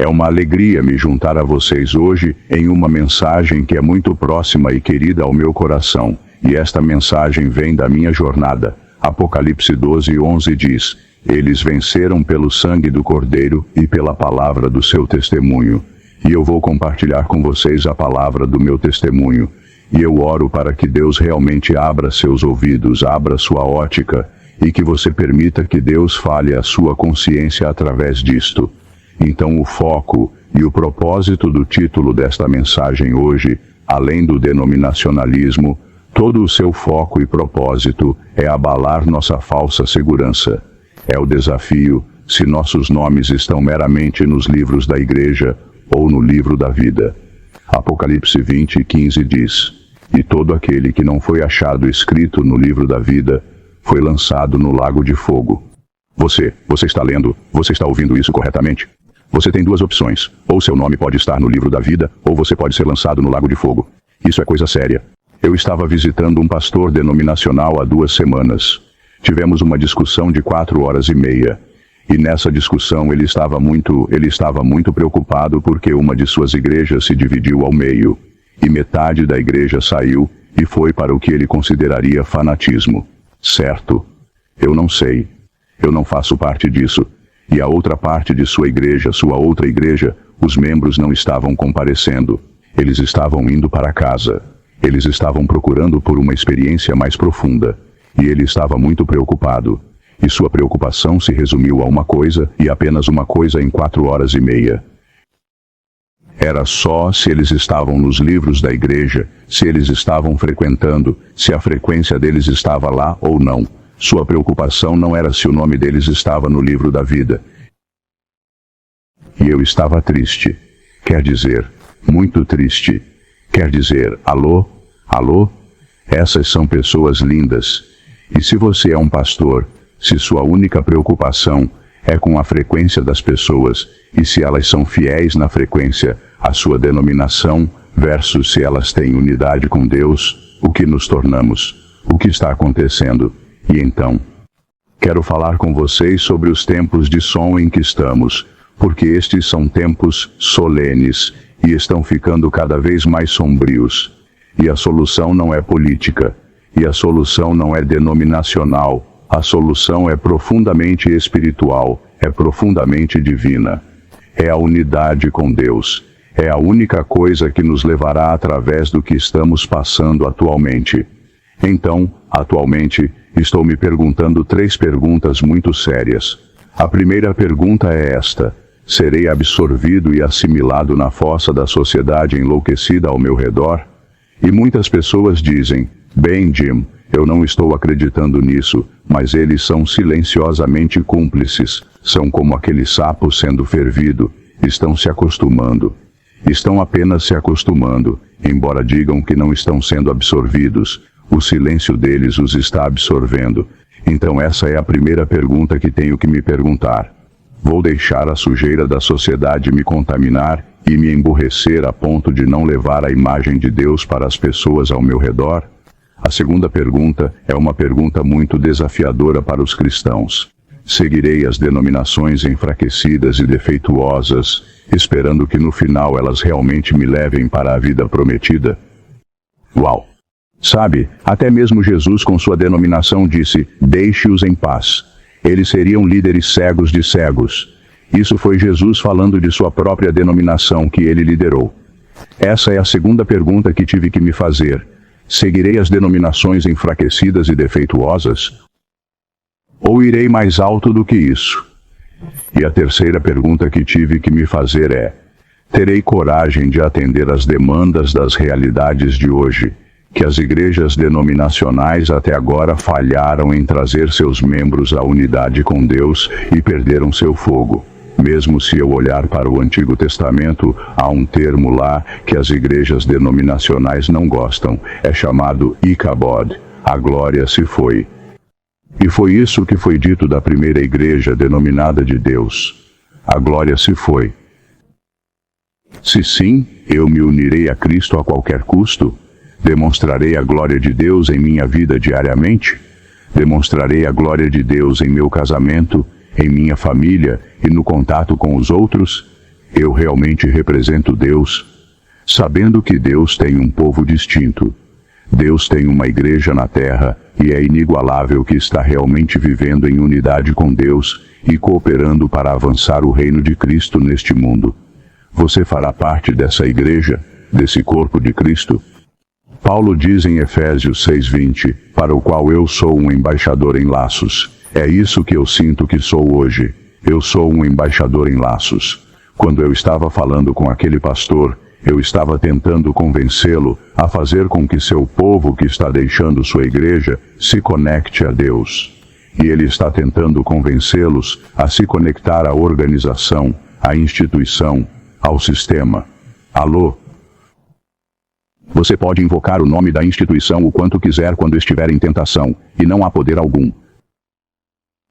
É uma alegria me juntar a vocês hoje em uma mensagem que é muito próxima e querida ao meu coração, e esta mensagem vem da minha jornada. Apocalipse 12:11 diz: eles venceram pelo sangue do Cordeiro e pela palavra do seu testemunho. E eu vou compartilhar com vocês a palavra do meu testemunho. E eu oro para que Deus realmente abra seus ouvidos, abra sua ótica, e que você permita que Deus fale à sua consciência através disto. Então o foco e o propósito do título desta mensagem hoje, além do denominacionalismo, todo o seu foco e propósito é abalar nossa falsa segurança. É o desafio se nossos nomes estão meramente nos livros da igreja ou no livro da vida. Apocalipse 20:15 diz: e todo aquele que não foi achado escrito no livro da vida foi lançado no lago de fogo. Você está lendo, você está ouvindo isso corretamente? Você tem duas opções: ou seu nome pode estar no livro da vida, ou você pode ser lançado no lago de fogo. Isso é coisa séria. Eu estava visitando um pastor denominacional há 2 semanas. Tivemos uma discussão de 4 horas e meia. E nessa discussão ele estava muito preocupado porque uma de suas igrejas se dividiu ao meio. E metade da igreja saiu e foi para o que ele consideraria fanatismo. Certo? Eu não sei. Eu não faço parte disso. E a outra parte de sua outra igreja, os membros não estavam comparecendo. Eles estavam indo para casa. Eles estavam procurando por uma experiência mais profunda. E ele estava muito preocupado. E sua preocupação se resumiu a uma coisa, e apenas uma coisa em 4 horas e meia. Era só se eles estavam nos livros da igreja, se eles estavam frequentando, se a frequência deles estava lá ou não. Sua preocupação não era se o nome deles estava no livro da vida. E eu estava triste. Quer dizer, muito triste. Quer dizer, alô? Alô? Essas são pessoas lindas. E se você é um pastor, se sua única preocupação é com a frequência das pessoas, e se elas são fiéis na frequência, a sua denominação, versus se elas têm unidade com Deus, o que nos tornamos? O que está acontecendo? E então, quero falar com vocês sobre os tempos de som em que estamos, porque estes são tempos solenes, e estão ficando cada vez mais sombrios. E a solução não é política, e a solução não é denominacional, a solução é profundamente espiritual, é profundamente divina. É a unidade com Deus. É a única coisa que nos levará através do que estamos passando atualmente. Então, atualmente, estou me perguntando 3 perguntas muito sérias. A primeira pergunta é esta: serei absorvido e assimilado na fossa da sociedade enlouquecida ao meu redor? E muitas pessoas dizem: bem, Jim, eu não estou acreditando nisso, mas eles são silenciosamente cúmplices, são como aquele sapo sendo fervido, estão se acostumando. Estão apenas se acostumando, embora digam que não estão sendo absorvidos, o silêncio deles os está absorvendo. Então essa é a primeira pergunta que tenho que me perguntar. Vou deixar a sujeira da sociedade me contaminar e me emburrecer a ponto de não levar a imagem de Deus para as pessoas ao meu redor? A segunda pergunta é uma pergunta muito desafiadora para os cristãos. Seguirei as denominações enfraquecidas e defeituosas, esperando que no final elas realmente me levem para a vida prometida? Uau! Sabe, até mesmo Jesus com sua denominação disse: deixe-os em paz. Eles seriam líderes cegos de cegos. Isso foi Jesus falando de sua própria denominação que ele liderou. Essa é a segunda pergunta que tive que me fazer. Seguirei as denominações enfraquecidas e defeituosas? Ou irei mais alto do que isso? E a terceira pergunta que tive que me fazer é: terei coragem de atender às demandas das realidades de hoje, que as igrejas denominacionais até agora falharam em trazer seus membros à unidade com Deus e perderam seu fogo? Mesmo se eu olhar para o Antigo Testamento, há um termo lá que as igrejas denominacionais não gostam, é chamado Icabod, a glória se foi. E foi isso que foi dito da primeira igreja denominada de Deus. A glória se foi. Se sim, eu me unirei a Cristo a qualquer custo? Demonstrarei a glória de Deus em minha vida diariamente? Demonstrarei a glória de Deus em meu casamento, em minha família e no contato com os outros? Eu realmente represento Deus? Sabendo que Deus tem um povo distinto. Deus tem uma igreja na terra, e é inigualável que está realmente vivendo em unidade com Deus e cooperando para avançar o reino de Cristo neste mundo. Você fará parte dessa igreja, desse corpo de Cristo? Paulo diz em Efésios 6:20, para o qual eu sou um embaixador em laços. É isso que eu sinto que sou hoje. Eu sou um embaixador em laços. Quando eu estava falando com aquele pastor, eu estava tentando convencê-lo a fazer com que seu povo que está deixando sua igreja se conecte a Deus. E ele está tentando convencê-los a se conectar à organização, à instituição, ao sistema. Alô? Você pode invocar o nome da instituição o quanto quiser quando estiver em tentação, e não há poder algum.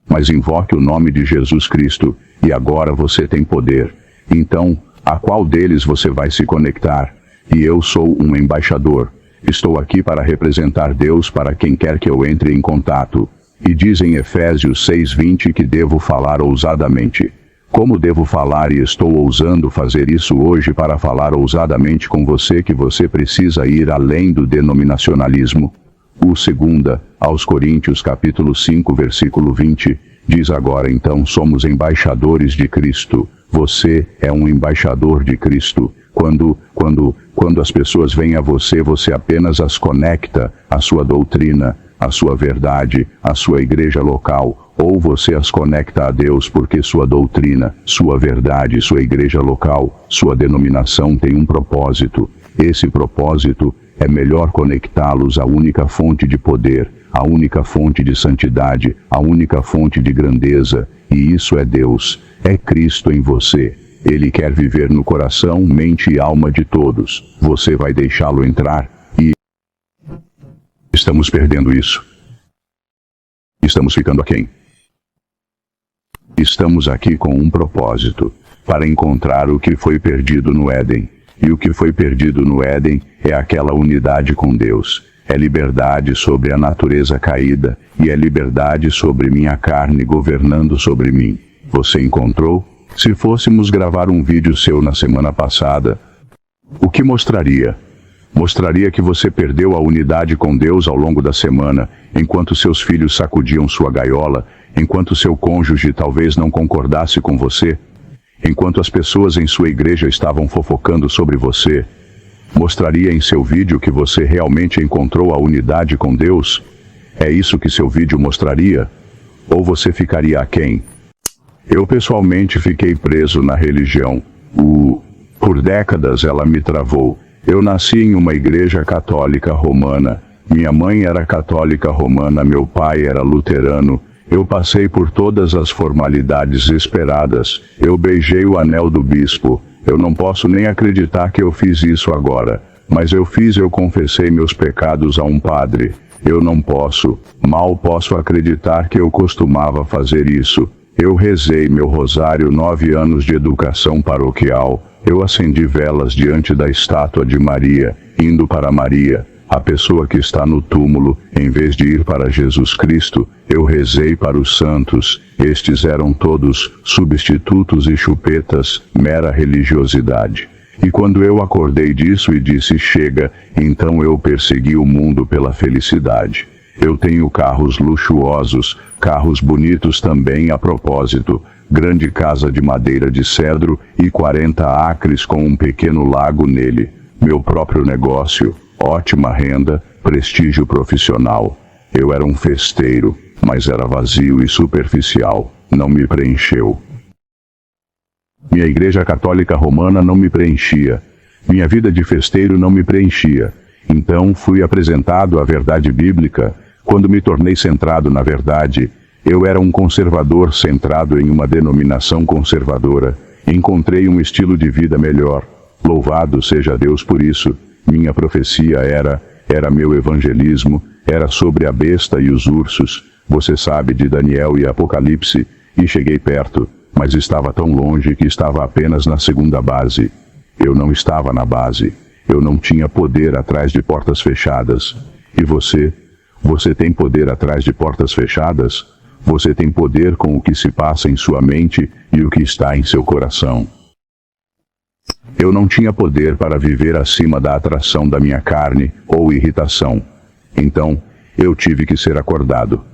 Mas invoque o nome de Jesus Cristo, e agora você tem poder. Então, a qual deles você vai se conectar? E eu sou um embaixador. Estou aqui para representar Deus para quem quer que eu entre em contato. E diz em Efésios 6:20 que devo falar ousadamente. Como devo falar e estou ousando fazer isso hoje para falar ousadamente com você que você precisa ir além do denominacionalismo? O 2 aos Coríntios capítulo 5 versículo 20, diz agora então somos embaixadores de Cristo. Você é um embaixador de Cristo. Quando as pessoas vêm a você, você apenas as conecta à sua doutrina, à sua verdade, à sua igreja local, ou você as conecta a Deus porque sua doutrina, sua verdade, sua igreja local, sua denominação tem um propósito. Esse propósito é melhor conectá-los à única fonte de poder, à única fonte de santidade, à única fonte de grandeza, e isso é Deus, é Cristo em você. Ele quer viver no coração, mente e alma de todos. Você vai deixá-lo entrar e... Estamos perdendo isso. Estamos ficando aquém. Estamos aqui com um propósito, para encontrar o que foi perdido no Éden. E o que foi perdido no Éden é aquela unidade com Deus. É liberdade sobre a natureza caída, e é liberdade sobre minha carne governando sobre mim. Você encontrou? Se fôssemos gravar um vídeo seu na semana passada, o que mostraria? Mostraria que você perdeu a unidade com Deus ao longo da semana, enquanto seus filhos sacudiam sua gaiola, enquanto seu cônjuge talvez não concordasse com você, enquanto as pessoas em sua igreja estavam fofocando sobre você. Mostraria em seu vídeo que você realmente encontrou a unidade com Deus? É isso que seu vídeo mostraria? Ou você ficaria aquém? Eu pessoalmente fiquei preso na religião. Por décadas ela me travou. Eu nasci em uma igreja católica romana. Minha mãe era católica romana, meu pai era luterano. Eu passei por todas as formalidades esperadas. Eu beijei o anel do bispo. Eu não posso nem acreditar que eu fiz isso agora. Mas eu confessei meus pecados a um padre. Eu não posso, mal posso acreditar que eu costumava fazer isso. Eu rezei meu rosário 9 anos de educação paroquial. Eu acendi velas diante da estátua de Maria, indo para Maria, a pessoa que está no túmulo, em vez de ir para Jesus Cristo. Eu rezei para os santos. Estes eram todos substitutos e chupetas, mera religiosidade. E quando eu acordei disso e disse chega, então eu persegui o mundo pela felicidade. Eu tenho carros luxuosos, carros bonitos também a propósito, grande casa de madeira de cedro e 40 acres com um pequeno lago nele, meu próprio negócio, ótima renda, prestígio profissional. Eu era um festeiro, mas era vazio e superficial, não me preencheu. Minha igreja católica romana não me preenchia. Minha vida de festeiro não me preenchia. Então fui apresentado à verdade bíblica. Quando me tornei centrado na verdade, eu era um conservador centrado em uma denominação conservadora. Encontrei um estilo de vida melhor. Louvado seja Deus por isso. Minha profecia era meu evangelismo, era sobre a besta e os ursos. Você sabe de Daniel e Apocalipse, e cheguei perto, mas estava tão longe que estava apenas na segunda base. Eu não estava na base. Eu não tinha poder atrás de portas fechadas. E você? Você tem poder atrás de portas fechadas? Você tem poder com o que se passa em sua mente e o que está em seu coração. Eu não tinha poder para viver acima da atração da minha carne ou irritação. Então, eu tive que ser acordado.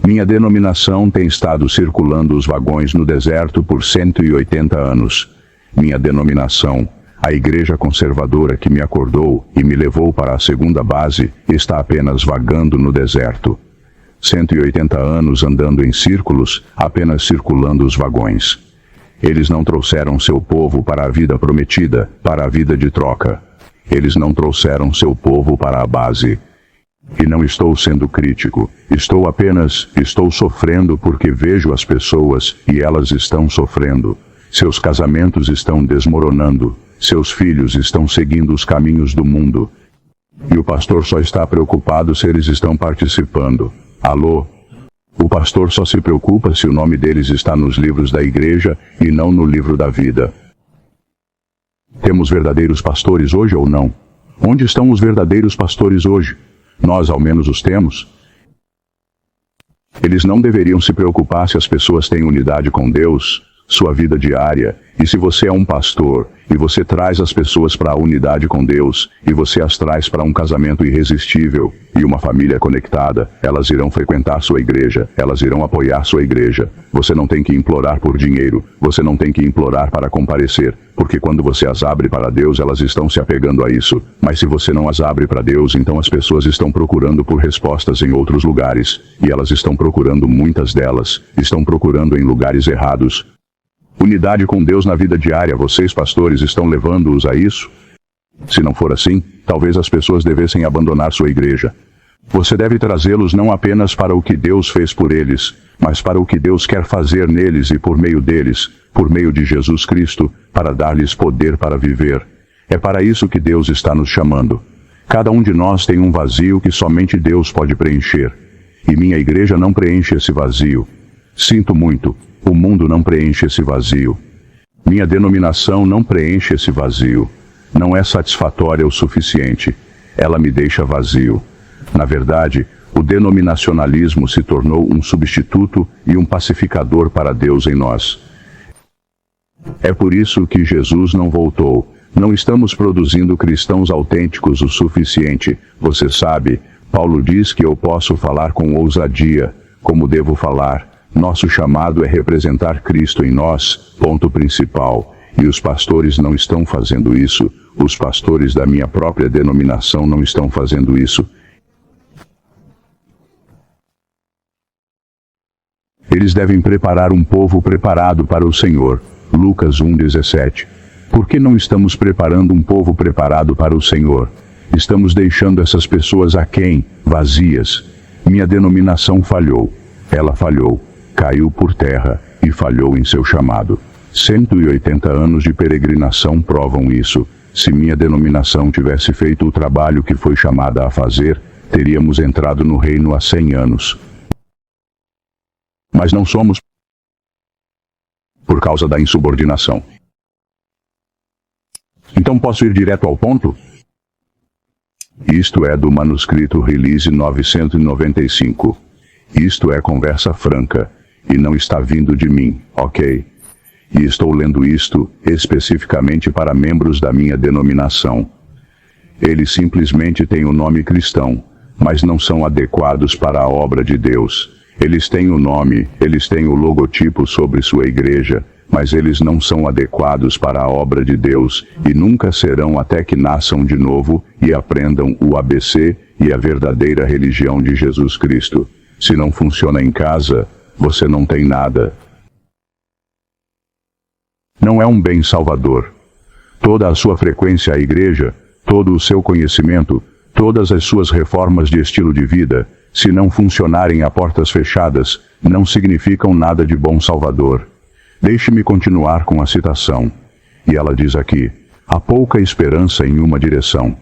Minha denominação tem estado circulando os vagões no deserto por 180 anos. Minha denominação, a igreja conservadora que me acordou e me levou para a segunda base, está apenas vagando no deserto. 180 anos andando em círculos, apenas circulando os vagões. Eles não trouxeram seu povo para a vida prometida, para a vida de troca. Eles não trouxeram seu povo para a base. E não estou sendo crítico, estou sofrendo porque vejo as pessoas e elas estão sofrendo. Seus casamentos estão desmoronando, seus filhos estão seguindo os caminhos do mundo. E o pastor só está preocupado se eles estão participando. Alô? O pastor só se preocupa se o nome deles está nos livros da igreja e não no livro da vida. Temos verdadeiros pastores hoje ou não? Onde estão os verdadeiros pastores hoje? Nós ao menos os temos. Eles não deveriam se preocupar se as pessoas têm unidade com Deus, sua vida diária, e se você é um pastor, e você traz as pessoas para a unidade com Deus, e você as traz para um casamento irresistível, e uma família conectada, elas irão frequentar sua igreja, elas irão apoiar sua igreja. Você não tem que implorar por dinheiro, você não tem que implorar para comparecer, porque quando você as abre para Deus, elas estão se apegando a isso. Mas se você não as abre para Deus, então as pessoas estão procurando por respostas em outros lugares, e elas estão procurando, muitas delas, estão procurando em lugares errados. Unidade com Deus na vida diária, vocês pastores estão levando-os a isso? Se não for assim, talvez as pessoas devessem abandonar sua igreja. Você deve trazê-los não apenas para o que Deus fez por eles, mas para o que Deus quer fazer neles e por meio deles, por meio de Jesus Cristo, para dar-lhes poder para viver. É para isso que Deus está nos chamando. Cada um de nós tem um vazio que somente Deus pode preencher. E minha igreja não preenche esse vazio. Sinto muito. O mundo não preenche esse vazio. Minha denominação não preenche esse vazio. Não é satisfatória o suficiente. Ela me deixa vazio. Na verdade, o denominacionalismo se tornou um substituto e um pacificador para Deus em nós. É por isso que Jesus não voltou. Não estamos produzindo cristãos autênticos o suficiente. Você sabe, Paulo diz que eu posso falar com ousadia. Como devo falar? Nosso chamado é representar Cristo em nós, ponto principal. E os pastores não estão fazendo isso. Os pastores da minha própria denominação não estão fazendo isso. Eles devem preparar um povo preparado para o Senhor. Lucas 1:17. Por que não estamos preparando um povo preparado para o Senhor? Estamos deixando essas pessoas aquém, vazias. Minha denominação falhou. Ela falhou. Caiu por terra e falhou em seu chamado. 180 anos de peregrinação provam isso. Se minha denominação tivesse feito o trabalho que foi chamada a fazer, teríamos entrado no reino há 100 anos. Mas não somos, por causa da insubordinação. Então posso ir direto ao ponto? Isto é do manuscrito Release 995. Isto é conversa franca. E não está vindo de mim, ok? E estou lendo isto, especificamente para membros da minha denominação. Eles simplesmente têm o nome cristão, mas não são adequados para a obra de Deus. Eles têm o nome, eles têm o logotipo sobre sua igreja, mas eles não são adequados para a obra de Deus, e nunca serão até que nasçam de novo, e aprendam o ABC, e a verdadeira religião de Jesus Cristo. Se não funciona em casa, você não tem nada. Não é um bem salvador. Toda a sua frequência à igreja, todo o seu conhecimento, todas as suas reformas de estilo de vida, se não funcionarem a portas fechadas, não significam nada de bom salvador. Deixe-me continuar com a citação. E ela diz aqui: há pouca esperança em uma direção.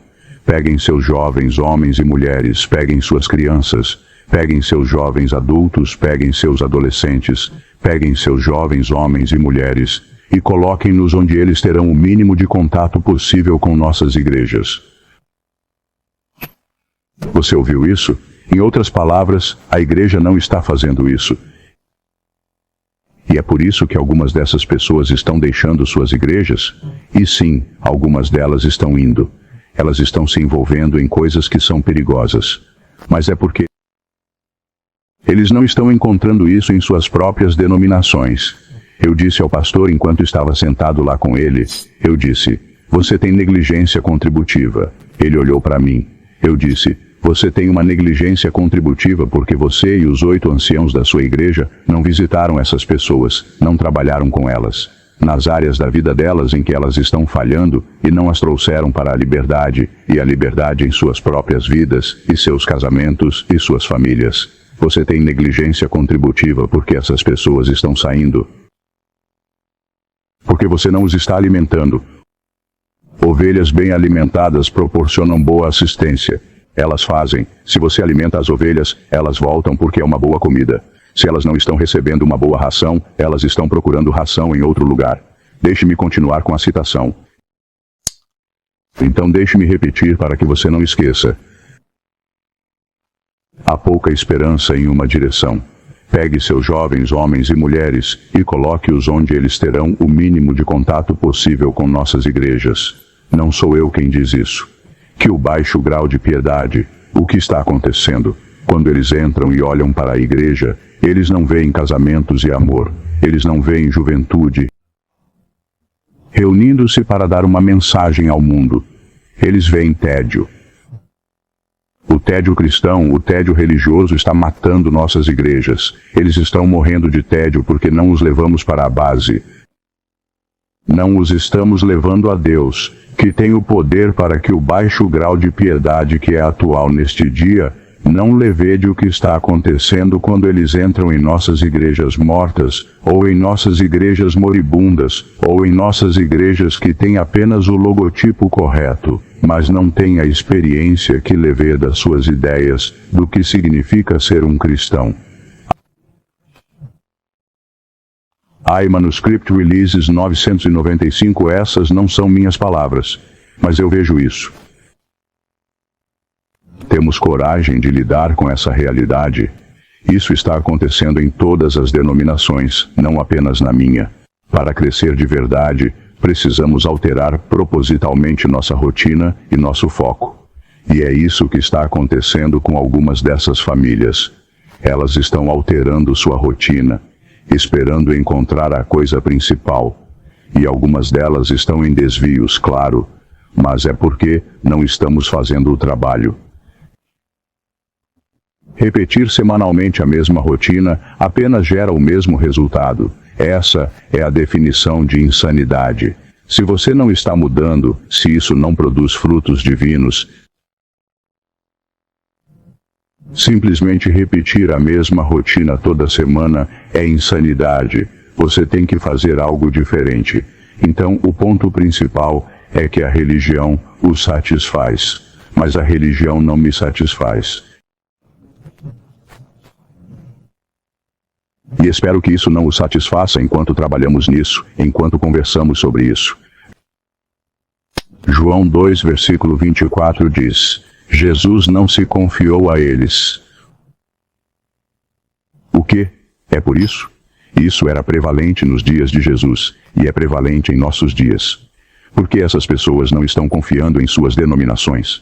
Peguem seus jovens homens e mulheres, peguem suas crianças, peguem seus jovens adultos, peguem seus adolescentes, peguem seus jovens homens e mulheres, e coloquem-nos onde eles terão o mínimo de contato possível com nossas igrejas. Você ouviu isso? Em outras palavras, a igreja não está fazendo isso. E é por isso que algumas dessas pessoas estão deixando suas igrejas? E sim, algumas delas estão indo. Elas estão se envolvendo em coisas que são perigosas. Mas é porque eles não estão encontrando isso em suas próprias denominações. Eu disse ao pastor enquanto estava sentado lá com ele, eu disse, você tem negligência contributiva. Ele olhou para mim. Eu disse, você tem uma negligência contributiva porque você e os 8 anciãos da sua igreja não visitaram essas pessoas, não trabalharam com elas, nas áreas da vida delas em que elas estão falhando e não as trouxeram para a liberdade, e a liberdade em suas próprias vidas, e seus casamentos, e suas famílias. Você tem negligência contributiva porque essas pessoas estão saindo. Porque você não os está alimentando. Ovelhas bem alimentadas proporcionam boa assistência. Elas fazem. Se você alimenta as ovelhas, elas voltam porque é uma boa comida. Se elas não estão recebendo uma boa ração, elas estão procurando ração em outro lugar. Deixe-me continuar com a citação. Então deixe-me repetir para que você não esqueça. Há pouca esperança em uma direção. Pegue seus jovens homens e mulheres e coloque-os onde eles terão o mínimo de contato possível com nossas igrejas. Não sou eu quem diz isso. Que o baixo grau de piedade, o que está acontecendo? Quando eles entram e olham para a igreja, eles não veem casamentos e amor, eles não veem juventude reunindo-se para dar uma mensagem ao mundo. Eles veem tédio. O tédio cristão, o tédio religioso está matando nossas igrejas. Eles estão morrendo de tédio porque não os levamos para a base. Não os estamos levando a Deus, que tem o poder para que o baixo grau de piedade que é atual neste dia, não levede o que está acontecendo quando eles entram em nossas igrejas mortas, ou em nossas igrejas moribundas, ou em nossas igrejas que têm apenas o logotipo correto, mas não têm a experiência que levê das suas ideias, do que significa ser um cristão. Manuscript Releases 995. Essas não são minhas palavras, mas eu vejo isso. Temos coragem de lidar com essa realidade. Isso está acontecendo em todas as denominações, não apenas na minha. Para crescer de verdade, precisamos alterar propositalmente nossa rotina e nosso foco. E é isso que está acontecendo com algumas dessas famílias. Elas estão alterando sua rotina, esperando encontrar a coisa principal. E algumas delas estão em desvios, claro, mas é porque não estamos fazendo o trabalho. Repetir semanalmente a mesma rotina apenas gera o mesmo resultado. Essa é a definição de insanidade. Se você não está mudando, se isso não produz frutos divinos, simplesmente repetir a mesma rotina toda semana é insanidade. Você tem que fazer algo diferente. Então, o ponto principal é que a religião o satisfaz. Mas a religião não me satisfaz. E espero que isso não o satisfaça enquanto trabalhamos nisso, enquanto conversamos sobre isso. João 2, versículo 24 diz: Jesus não se confiou a eles. O quê? É por isso? Isso era prevalente nos dias de Jesus, e é prevalente em nossos dias. Por que essas pessoas não estão confiando em suas denominações?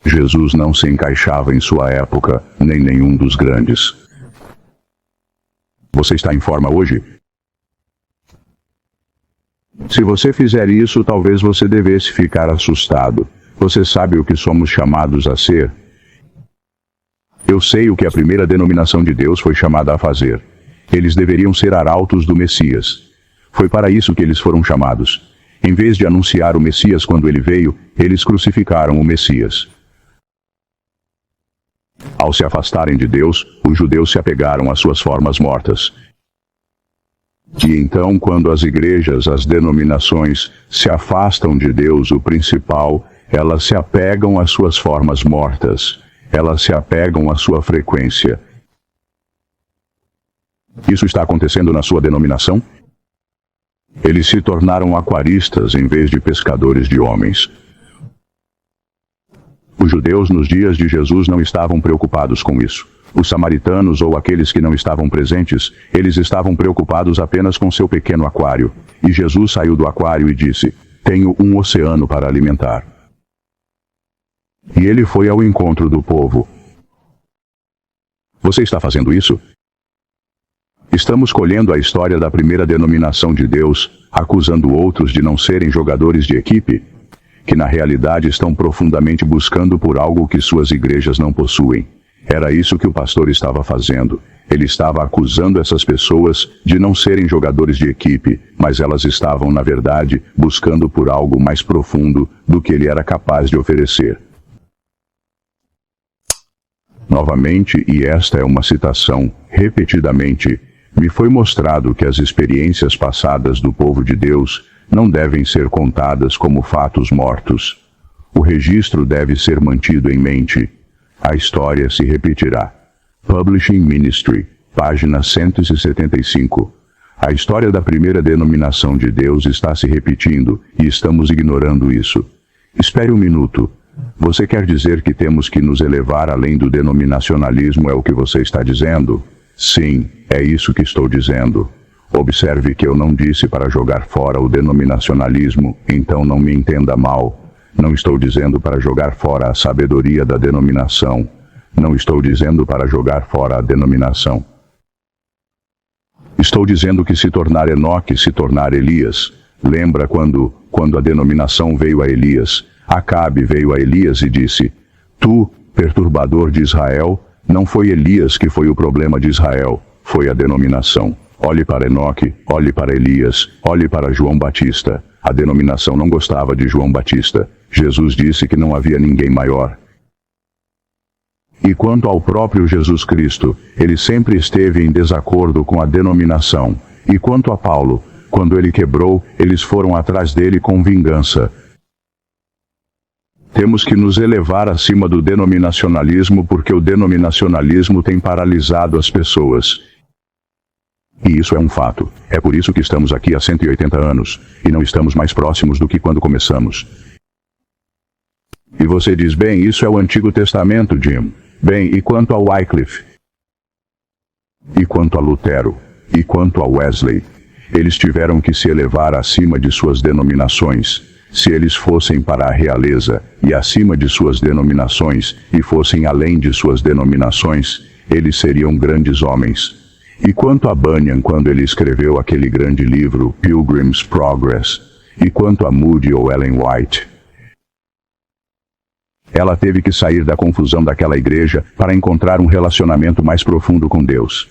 Jesus não se encaixava em sua época, nem nenhum dos grandes. Você está em forma hoje? Se você fizer isso, talvez você devesse ficar assustado. Você sabe o que somos chamados a ser? Eu sei o que a primeira denominação de Deus foi chamada a fazer. Eles deveriam ser arautos do Messias. Foi para isso que eles foram chamados. Em vez de anunciar o Messias quando ele veio, eles crucificaram o Messias. Ao se afastarem de Deus, os judeus se apegaram às suas formas mortas. E então, quando as igrejas, as denominações, se afastam de Deus, o principal, elas se apegam às suas formas mortas. Elas se apegam à sua frequência. Isso está acontecendo na sua denominação? Eles se tornaram aquaristas em vez de pescadores de homens. Os judeus nos dias de Jesus não estavam preocupados com isso. Os samaritanos ou aqueles que não estavam presentes, eles estavam preocupados apenas com seu pequeno aquário. E Jesus saiu do aquário e disse: "Tenho um oceano para alimentar." E ele foi ao encontro do povo. Você está fazendo isso? Estamos colhendo a história da primeira denominação de Deus, acusando outros de não serem jogadores de equipe, que na realidade estão profundamente buscando por algo que suas igrejas não possuem. Era isso que o pastor estava fazendo. Ele estava acusando essas pessoas de não serem jogadores de equipe, mas elas estavam, na verdade, buscando por algo mais profundo do que ele era capaz de oferecer. Novamente, e esta é uma citação, repetidamente, me foi mostrado que as experiências passadas do povo de Deus não devem ser contadas como fatos mortos. O registro deve ser mantido em mente. A história se repetirá. Publishing Ministry, página 175. A história da primeira denominação de Deus está se repetindo, e estamos ignorando isso. Espere um minuto. Você quer dizer que temos que nos elevar além do denominacionalismo, é o que você está dizendo? Sim, é isso que estou dizendo. Observe que eu não disse para jogar fora o denominacionalismo, então não me entenda mal. Não estou dizendo para jogar fora a sabedoria da denominação. Não estou dizendo para jogar fora a denominação. Estou dizendo que se tornar Enoque, se tornar Elias. Lembra quando a denominação veio a Elias? Acabe veio a Elias e disse: "Tu, perturbador de Israel." Não foi Elias que foi o problema de Israel, foi a denominação. Olhe para Enoque, olhe para Elias, olhe para João Batista. A denominação não gostava de João Batista. Jesus disse que não havia ninguém maior. E quanto ao próprio Jesus Cristo, ele sempre esteve em desacordo com a denominação. E quanto a Paulo, quando ele quebrou, eles foram atrás dele com vingança. Temos que nos elevar acima do denominacionalismo porque o denominacionalismo tem paralisado as pessoas. E isso é um fato. É por isso que estamos aqui há 180 anos, e não estamos mais próximos do que quando começamos. E você diz: "Bem, isso é o Antigo Testamento, Jim." Bem, e quanto a Wycliffe? E quanto a Lutero? E quanto a Wesley? Eles tiveram que se elevar acima de suas denominações. Se eles fossem para a realeza, e acima de suas denominações, e fossem além de suas denominações, eles seriam grandes homens. E quanto a Bunyan, quando ele escreveu aquele grande livro, Pilgrim's Progress? E quanto a Moody ou Ellen White? Ela teve que sair da confusão daquela igreja para encontrar um relacionamento mais profundo com Deus.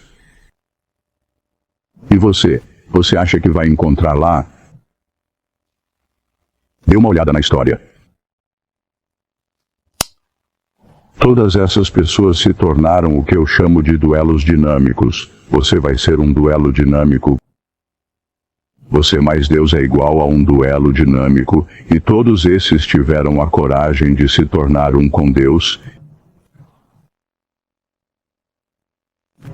E você? Você acha que vai encontrar lá? Dê uma olhada na história. Todas essas pessoas se tornaram o que eu chamo de duelos dinâmicos. Você vai ser um duelo dinâmico. Você mais Deus é igual a um duelo dinâmico, e todos esses tiveram a coragem de se tornar um com Deus.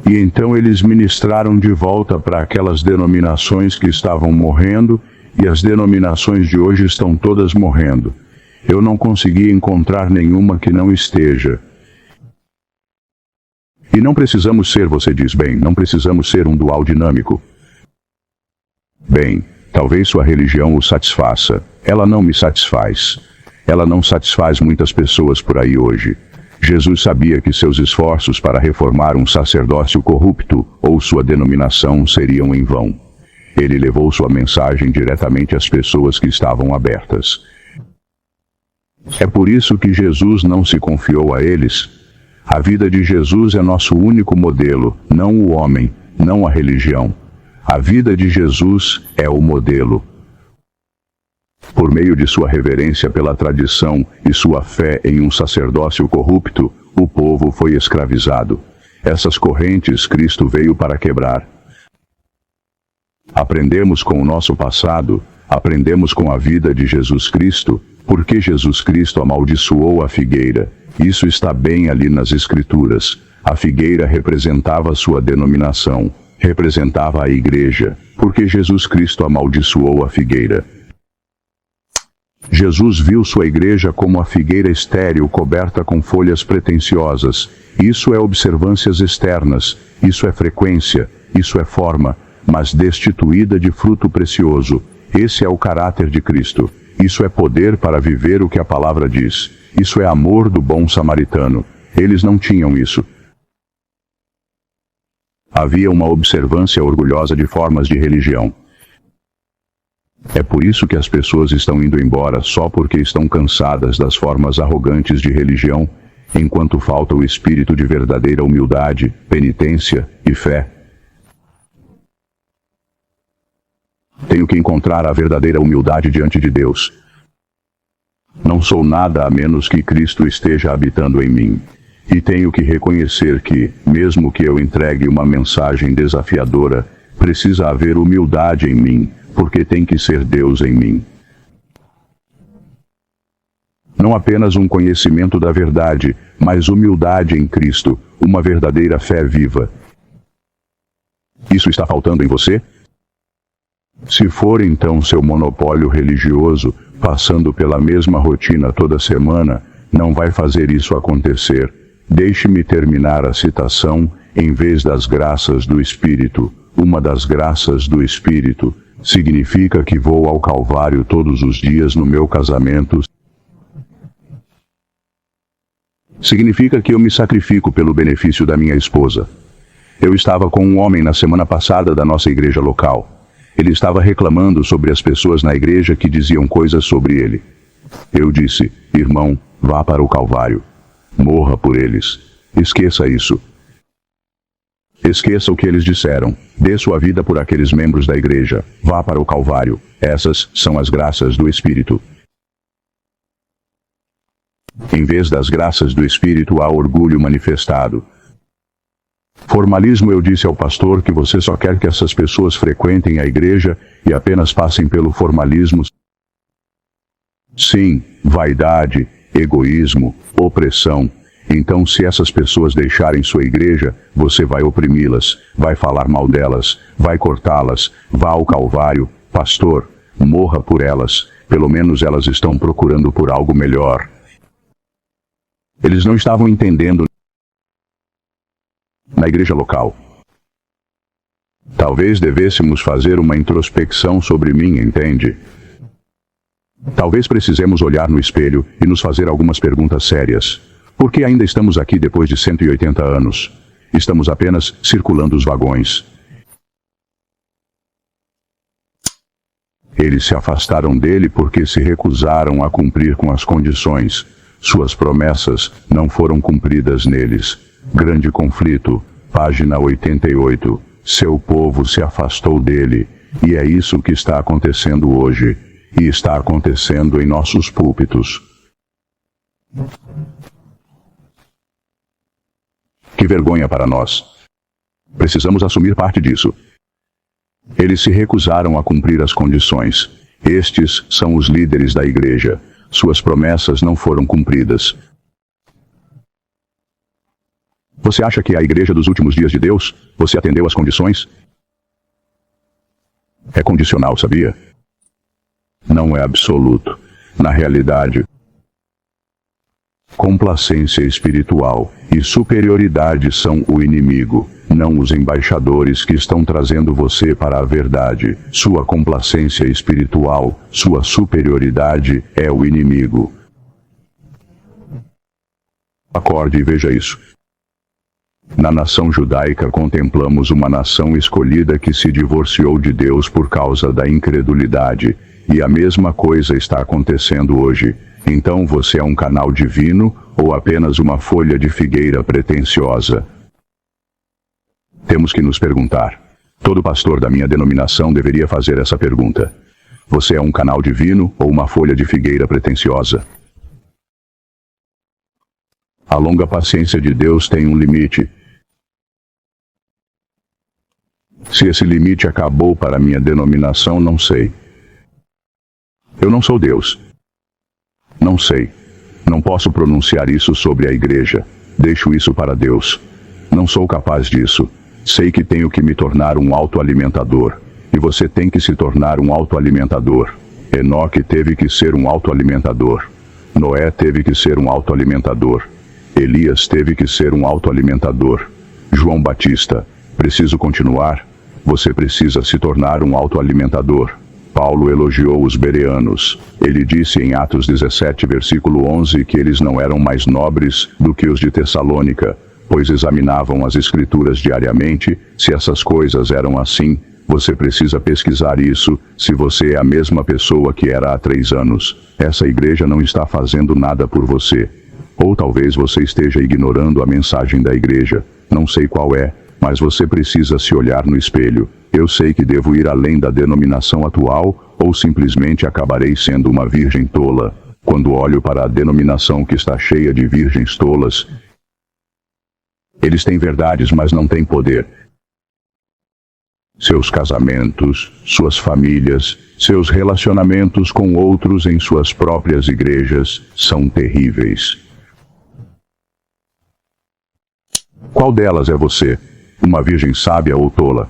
E então eles ministraram de volta para aquelas denominações que estavam morrendo, e as denominações de hoje estão todas morrendo. Eu não consegui encontrar nenhuma que não esteja. E não precisamos ser, você diz, bem, não precisamos ser um dual dinâmico. Bem, talvez sua religião o satisfaça. Ela não me satisfaz. Ela não satisfaz muitas pessoas por aí hoje. Jesus sabia que seus esforços para reformar um sacerdócio corrupto ou sua denominação seriam em vão. Ele levou sua mensagem diretamente às pessoas que estavam abertas. É por isso que Jesus não se confiou a eles. A vida de Jesus é nosso único modelo, não o homem, não a religião. A vida de Jesus é o modelo. Por meio de sua reverência pela tradição e sua fé em um sacerdócio corrupto, o povo foi escravizado. Essas correntes Cristo veio para quebrar. Aprendemos com o nosso passado, aprendemos com a vida de Jesus Cristo, porque Jesus Cristo amaldiçoou a figueira. Isso está bem ali nas Escrituras. A figueira representava sua denominação, representava a igreja, porque Jesus Cristo amaldiçoou a figueira. Jesus viu sua igreja como a figueira estéril coberta com folhas pretensiosas. Isso é observâncias externas, isso é frequência, isso é forma, mas destituída de fruto precioso. Esse é o caráter de Cristo. Isso é poder para viver o que a palavra diz. Isso é amor do bom samaritano. Eles não tinham isso. Havia uma observância orgulhosa de formas de religião. É por isso que as pessoas estão indo embora só porque estão cansadas das formas arrogantes de religião, enquanto falta o espírito de verdadeira humildade, penitência e fé. Tenho que encontrar a verdadeira humildade diante de Deus. Não sou nada a menos que Cristo esteja habitando em mim. E tenho que reconhecer que, mesmo que eu entregue uma mensagem desafiadora, precisa haver humildade em mim, porque tem que ser Deus em mim. Não apenas um conhecimento da verdade, mas humildade em Cristo, uma verdadeira fé viva. Isso está faltando em você? Se for então seu monopólio religioso, passando pela mesma rotina toda semana, não vai fazer isso acontecer. Deixe-me terminar a citação, em vez das graças do Espírito. Uma das graças do Espírito significa que vou ao Calvário todos os dias no meu casamento. Significa que eu me sacrifico pelo benefício da minha esposa. Eu estava com um homem na semana passada da nossa igreja local. Ele estava reclamando sobre as pessoas na igreja que diziam coisas sobre ele. Eu disse, irmão, vá para o Calvário. Morra por eles. Esqueça isso. Esqueça o que eles disseram. Dê sua vida por aqueles membros da igreja. Vá para o Calvário. Essas são as graças do Espírito. Em vez das graças do Espírito, há orgulho manifestado. Formalismo. Eu disse ao pastor que você só quer que essas pessoas frequentem a igreja e apenas passem pelo formalismo. Sim, vaidade, egoísmo, opressão. Então, se essas pessoas deixarem sua igreja, você vai oprimi-las, vai falar mal delas, vai cortá-las, vá ao Calvário. Pastor, morra por elas. Pelo menos elas estão procurando por algo melhor. Eles não estavam entendendo na igreja local. Talvez devêssemos fazer uma introspecção sobre mim, entende? Talvez precisemos olhar no espelho e nos fazer algumas perguntas sérias. Por que ainda estamos aqui depois de 180 anos? Estamos apenas circulando os vagões. Eles se afastaram dele porque se recusaram a cumprir com as condições. Suas promessas não foram cumpridas neles. Grande conflito, página 88. Seu povo se afastou dele, e é isso que está acontecendo hoje, e está acontecendo em nossos púlpitos. Que vergonha para nós. Precisamos assumir parte disso. Eles se recusaram a cumprir as condições. Estes são os líderes da igreja. Suas promessas não foram cumpridas. Você acha que é a igreja dos últimos dias de Deus? Você atendeu às condições? É condicional, sabia? Não é absoluto. Na realidade, complacência espiritual e superioridade são o inimigo, não os embaixadores que estão trazendo você para a verdade. Sua complacência espiritual, sua superioridade é o inimigo. Acorde e veja isso. Na nação judaica contemplamos uma nação escolhida que se divorciou de Deus por causa da incredulidade, e a mesma coisa está acontecendo hoje. Então você é um canal divino, ou apenas uma folha de figueira pretensiosa? Temos que nos perguntar. Todo pastor da minha denominação deveria fazer essa pergunta. Você é um canal divino, ou uma folha de figueira pretensiosa? A longa paciência de Deus tem um limite. Se esse limite acabou para minha denominação, não sei. Eu não sou Deus. Não sei. Não posso pronunciar isso sobre a igreja. Deixo isso para Deus. Não sou capaz disso. Sei que tenho que me tornar um autoalimentador. E você tem que se tornar um autoalimentador. Enoque teve que ser um autoalimentador. Noé teve que ser um autoalimentador. Elias teve que ser um autoalimentador. João Batista, preciso continuar? Você precisa se tornar um autoalimentador. Paulo elogiou os bereanos. Ele disse em Atos 17, versículo 11, que eles não eram mais nobres do que os de Tessalônica, pois examinavam as Escrituras diariamente. Se essas coisas eram assim, você precisa pesquisar isso, se você é a mesma pessoa que era há 3 anos. Essa igreja não está fazendo nada por você. Ou talvez você esteja ignorando a mensagem da igreja. Não sei qual é, mas você precisa se olhar no espelho. Eu sei que devo ir além da denominação atual, ou simplesmente acabarei sendo uma virgem tola. Quando olho para a denominação que está cheia de virgens tolas, eles têm verdades, mas não têm poder. Seus casamentos, suas famílias, seus relacionamentos com outros em suas próprias igrejas são terríveis. Qual delas é você? Uma virgem sábia ou tola?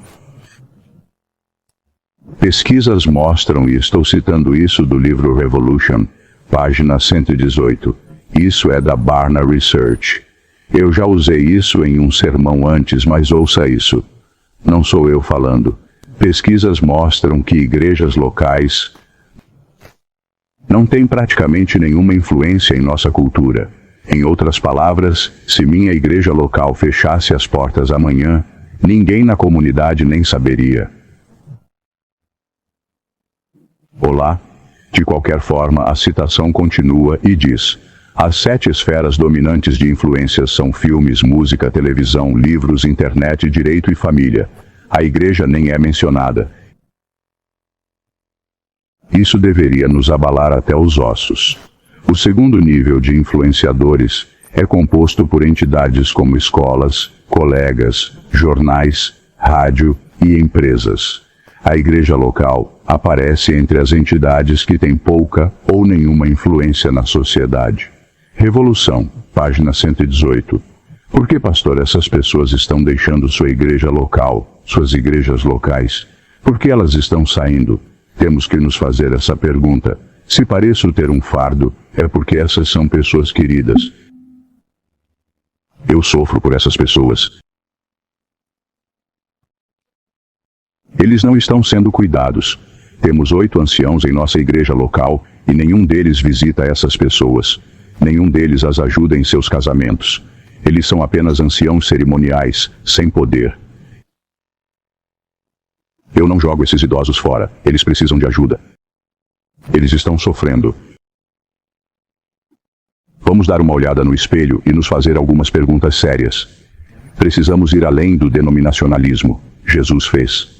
Pesquisas mostram, e estou citando isso do livro Revolution, página 118. Isso é da Barna Research. Eu já usei isso em um sermão antes, mas ouça isso. Não sou eu falando. Pesquisas mostram que igrejas locais não têm praticamente nenhuma influência em nossa cultura. Em outras palavras, se minha igreja local fechasse as portas amanhã, ninguém na comunidade nem saberia. Olá. De qualquer forma, a citação continua e diz: as 7 esferas dominantes de influências são filmes, música, televisão, livros, internet, direito e família. A igreja nem é mencionada. Isso deveria nos abalar até os ossos. O segundo nível de influenciadores é composto por entidades como escolas, colegas, jornais, rádio e empresas. A igreja local aparece entre as entidades que têm pouca ou nenhuma influência na sociedade. Revolução, página 118. Por que, pastor, essas pessoas estão deixando sua igreja local, suas igrejas locais? Por que elas estão saindo? Temos que nos fazer essa pergunta. Se pareço ter um fardo, é porque essas são pessoas queridas. Eu sofro por essas pessoas. Eles não estão sendo cuidados. Temos 8 anciãos em nossa igreja local, e nenhum deles visita essas pessoas. Nenhum deles as ajuda em seus casamentos. Eles são apenas anciãos cerimoniais, sem poder. Eu não jogo esses idosos fora, eles precisam de ajuda. Eles estão sofrendo. Vamos dar uma olhada no espelho e nos fazer algumas perguntas sérias. Precisamos ir além do denominacionalismo. Jesus fez.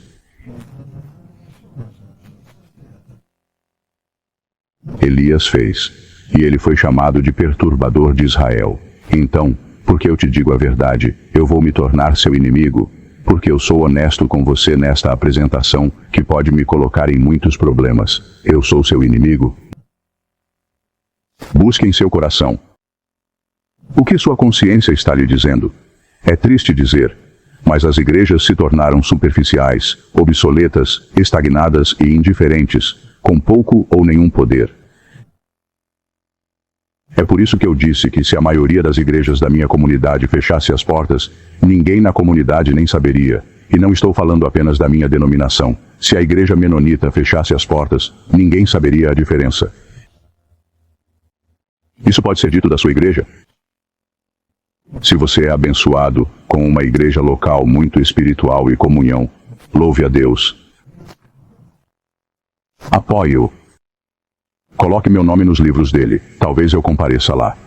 Elias fez. E ele foi chamado de perturbador de Israel. Então, porque eu te digo a verdade, eu vou me tornar seu inimigo, porque eu sou honesto com você nesta apresentação, que pode me colocar em muitos problemas. Eu sou seu inimigo. Busque em seu coração. O que sua consciência está lhe dizendo? É triste dizer, mas as igrejas se tornaram superficiais, obsoletas, estagnadas e indiferentes, com pouco ou nenhum poder. É por isso que eu disse que se a maioria das igrejas da minha comunidade fechasse as portas, ninguém na comunidade nem saberia. E não estou falando apenas da minha denominação. Se a igreja menonita fechasse as portas, ninguém saberia a diferença. Isso pode ser dito da sua igreja? Se você é abençoado com uma igreja local muito espiritual e comunhão, louve a Deus. Apoie-o. Coloque meu nome nos livros dele. Talvez eu compareça lá.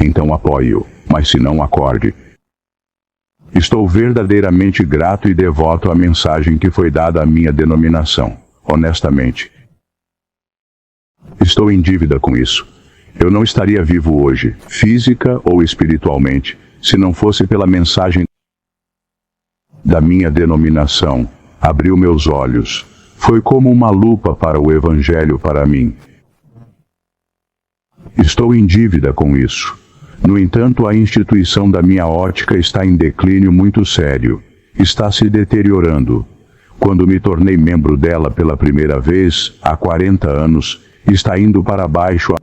Então apoie-o, mas se não, acorde. Estou verdadeiramente grato e devoto à mensagem que foi dada à minha denominação, honestamente. Estou em dívida com isso. Eu não estaria vivo hoje, física ou espiritualmente, se não fosse pela mensagem da minha denominação. Abriu meus olhos. Foi como uma lupa para o Evangelho para mim. Estou em dívida com isso. No entanto, a instituição da minha ótica está em declínio muito sério. Está se deteriorando. quando me tornei membro dela pela primeira vez, há 40 anos, está indo para baixo.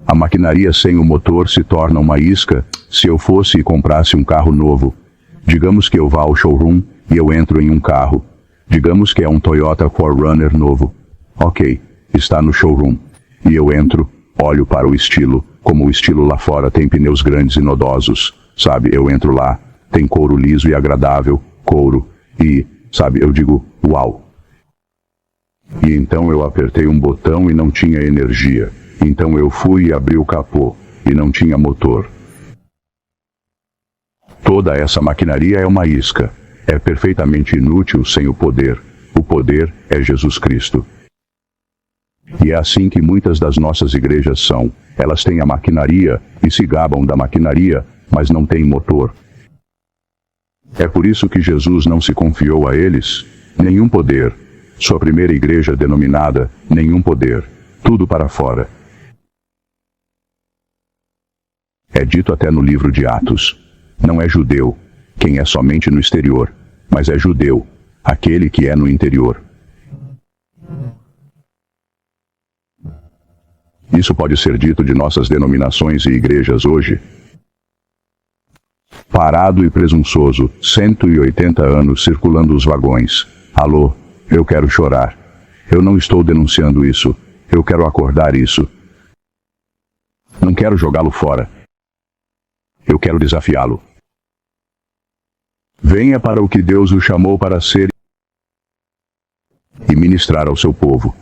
A maquinaria sem o motor se torna uma isca. Se eu fosse e comprasse um carro novo, digamos que eu vá ao showroom e eu entro em um carro. Digamos que é um Toyota 4Runner novo. Ok, está no showroom. E eu entro, olho para o estilo, como o estilo lá fora tem pneus grandes e nodosos. Sabe, eu entro lá, tem couro liso e agradável, couro, e, sabe, eu digo, uau. E então eu apertei um botão e não tinha energia. Então eu fui e abri o capô, e não tinha motor. Toda essa maquinaria é uma isca. É perfeitamente inútil sem o poder. O poder é Jesus Cristo. E é assim que muitas das nossas igrejas são. Elas têm a maquinaria, e se gabam da maquinaria, mas não têm motor. É por isso que Jesus não se confiou a eles nenhum poder. Sua primeira igreja denominada, nenhum poder. Tudo para fora. É dito até no livro de Atos. Não é judeu quem é somente no exterior, mas é judeu aquele que é no interior. Isso pode ser dito de nossas denominações e igrejas hoje. Parado e presunçoso, 180 anos circulando os vagões. Alô, eu quero chorar. Eu não estou denunciando isso. Eu quero acordar isso. Não quero jogá-lo fora. Eu quero desafiá-lo. Venha para o que Deus o chamou para ser e ministrar ao seu povo.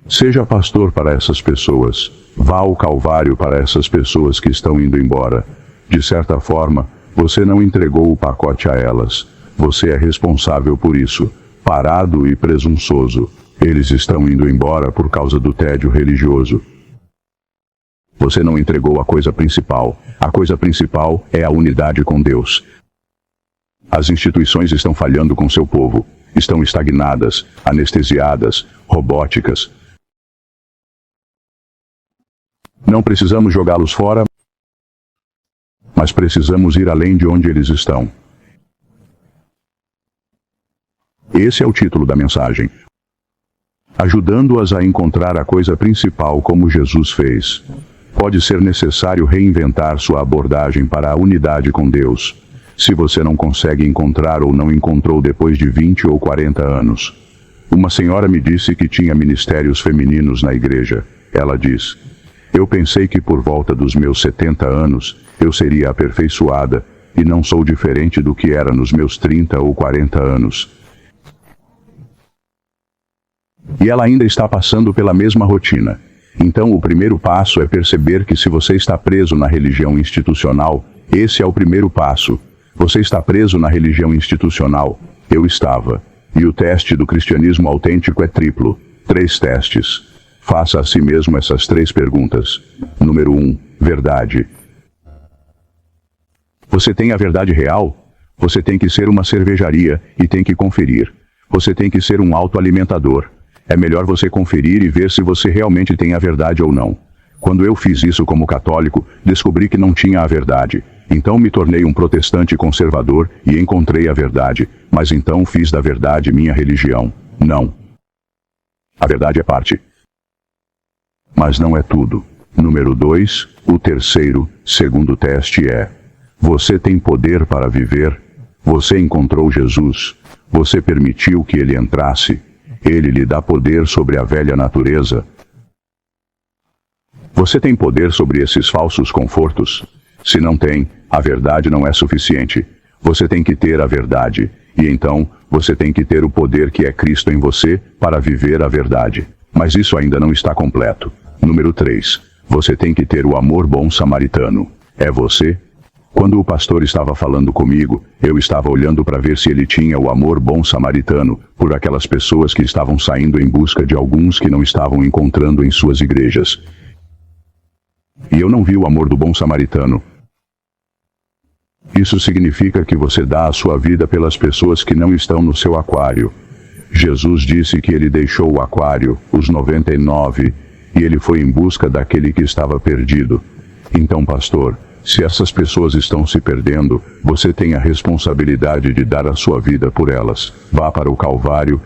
Seja pastor para essas pessoas. Vá ao Calvário para essas pessoas que estão indo embora. De certa forma, você não entregou o pacote a elas. Você é responsável por isso. Parado e presunçoso. Eles estão indo embora por causa do tédio religioso. Você não entregou a coisa principal. A coisa principal é a unidade com Deus. As instituições estão falhando com seu povo. Estão estagnadas, anestesiadas, robóticas. Não precisamos jogá-los fora, mas precisamos ir além de onde eles estão. Esse é o título da mensagem. Ajudando-as a encontrar a coisa principal como Jesus fez. Pode ser necessário reinventar sua abordagem para a unidade com Deus. Se você não consegue encontrar ou não encontrou depois de 20 ou 40 anos. Uma senhora me disse que tinha ministérios femininos na igreja. Ela diz: eu pensei que por volta dos meus 70 anos, eu seria aperfeiçoada, e não sou diferente do que era nos meus 30 ou 40 anos. E ela ainda está passando pela mesma rotina. Então o primeiro passo é perceber que se você está preso na religião institucional, esse é o primeiro passo. Você está preso na religião institucional. Eu estava. E o teste do cristianismo autêntico é triplo. 3 testes. Faça a si mesmo essas 3 perguntas. Número 1. Verdade. Você tem a verdade real? Você tem que ser uma cervejaria e tem que conferir. Você tem que ser um autoalimentador. É melhor você conferir e ver se você realmente tem a verdade ou não. Quando eu fiz isso como católico, descobri que não tinha a verdade. Então me tornei um protestante conservador e encontrei a verdade, mas então fiz da verdade minha religião. Não. A verdade é parte. Mas não é tudo. Número 2, o terceiro, segundo teste é: você tem poder para viver? Você encontrou Jesus? Você permitiu que ele entrasse? Ele lhe dá poder sobre a velha natureza? Você tem poder sobre esses falsos confortos? Se não tem, a verdade não é suficiente. Você tem que ter a verdade, e então, você tem que ter o poder que é Cristo em você, para viver a verdade. Mas isso ainda não está completo. Número 3. Você tem que ter o amor bom samaritano. É você? Quando o pastor estava falando comigo, eu estava olhando para ver se ele tinha o amor bom samaritano, por aquelas pessoas que estavam saindo em busca de alguns que não estavam encontrando em suas igrejas. E eu não vi o amor do bom samaritano. Isso significa que você dá a sua vida pelas pessoas que não estão no seu aquário. Jesus disse que ele deixou o aquário, os 99, e ele foi em busca daquele que estava perdido. Então, pastor, Se essas pessoas estão se perdendo, você tem a responsabilidade de dar a sua vida por elas. Vá para o Calvário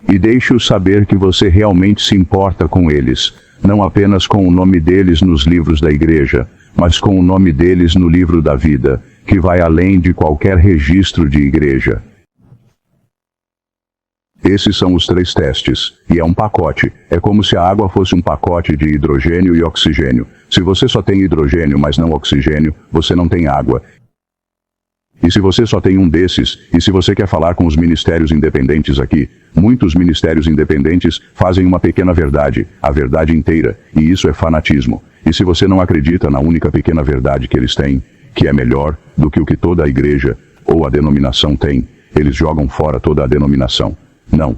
e deixe-os saber que você realmente se importa com eles, não apenas com o nome deles nos livros da igreja, mas com o nome deles no livro da vida, que vai além de qualquer registro de igreja. Esses são os 3 testes, e é um pacote. É como se a água fosse um pacote de hidrogênio e oxigênio. Se você só tem hidrogênio, mas não oxigênio, você não tem água. E se você só tem um desses, e se você quer falar com os ministérios independentes aqui, muitos ministérios independentes fazem uma pequena verdade, a verdade inteira, e isso é fanatismo. E se você não acredita na única pequena verdade que eles têm, que é melhor do que o que toda a igreja ou a denominação tem, eles jogam fora toda a denominação. Não.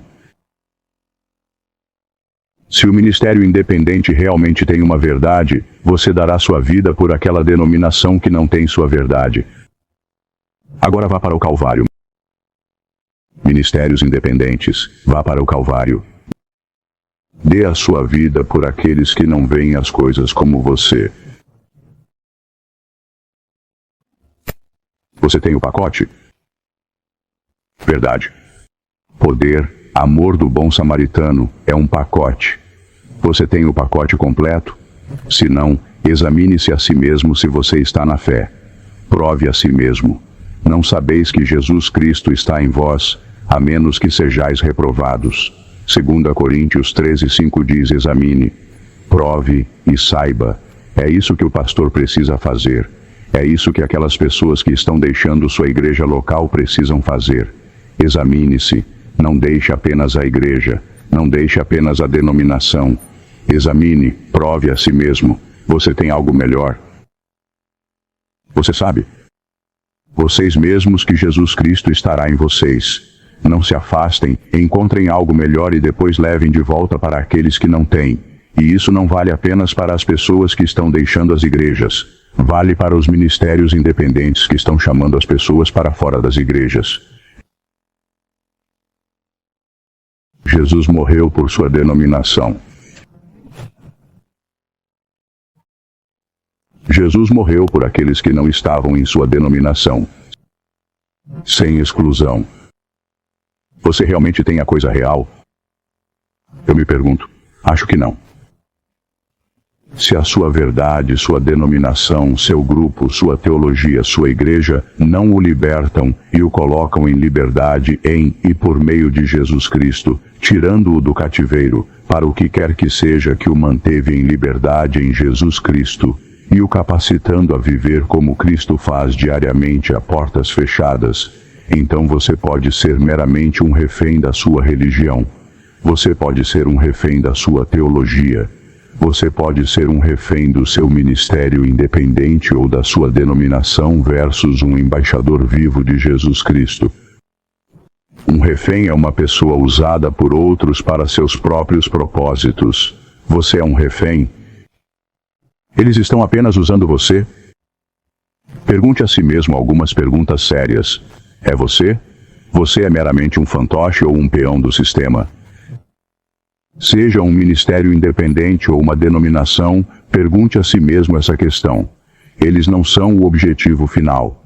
Se o ministério independente realmente tem uma verdade, você dará sua vida por aquela denominação que não tem sua verdade. Agora vá para o Calvário. Ministérios independentes, vá para o Calvário. Dê a sua vida por aqueles que não veem as coisas como você. Você tem o pacote? Verdade. Poder, amor do bom samaritano, é um pacote. Você tem o pacote completo? Se não, examine-se a si mesmo se você está na fé. Prove a si mesmo. Não sabeis que Jesus Cristo está em vós, a menos que sejais reprovados. 2 Coríntios 13:5 diz: examine, prove e saiba. É isso que o pastor precisa fazer. É isso que aquelas pessoas que estão deixando sua igreja local precisam fazer. Examine-se. Não deixe apenas a igreja. Não deixe apenas a denominação. Examine, prove a si mesmo. Você tem algo melhor. Você sabe? Vocês mesmos que Jesus Cristo estará em vocês. Não se afastem, encontrem algo melhor e depois levem de volta para aqueles que não têm. E isso não vale apenas para as pessoas que estão deixando as igrejas. Vale para os ministérios independentes que estão chamando as pessoas para fora das igrejas. Jesus morreu por sua denominação. Jesus morreu por aqueles que não estavam em sua denominação. Sem exclusão. Você realmente tem a coisa real? Eu me pergunto. Acho que não. Se a sua verdade, sua denominação, seu grupo, sua teologia, sua igreja não o libertam e o colocam em liberdade em e por meio de Jesus Cristo, tirando-o do cativeiro, para o que quer que seja que o manteve em liberdade em Jesus Cristo, e o capacitando a viver como Cristo faz diariamente a portas fechadas, então você pode ser meramente um refém da sua religião. Você pode ser um refém da sua teologia. Você pode ser um refém do seu ministério independente ou da sua denominação versus um embaixador vivo de Jesus Cristo. Um refém é uma pessoa usada por outros para seus próprios propósitos. Você é um refém? Eles estão apenas usando você? Pergunte a si mesmo algumas perguntas sérias. É você? Você é meramente um fantoche ou um peão do sistema? Seja um ministério independente ou uma denominação, pergunte a si mesmo essa questão. Eles não são o objetivo final.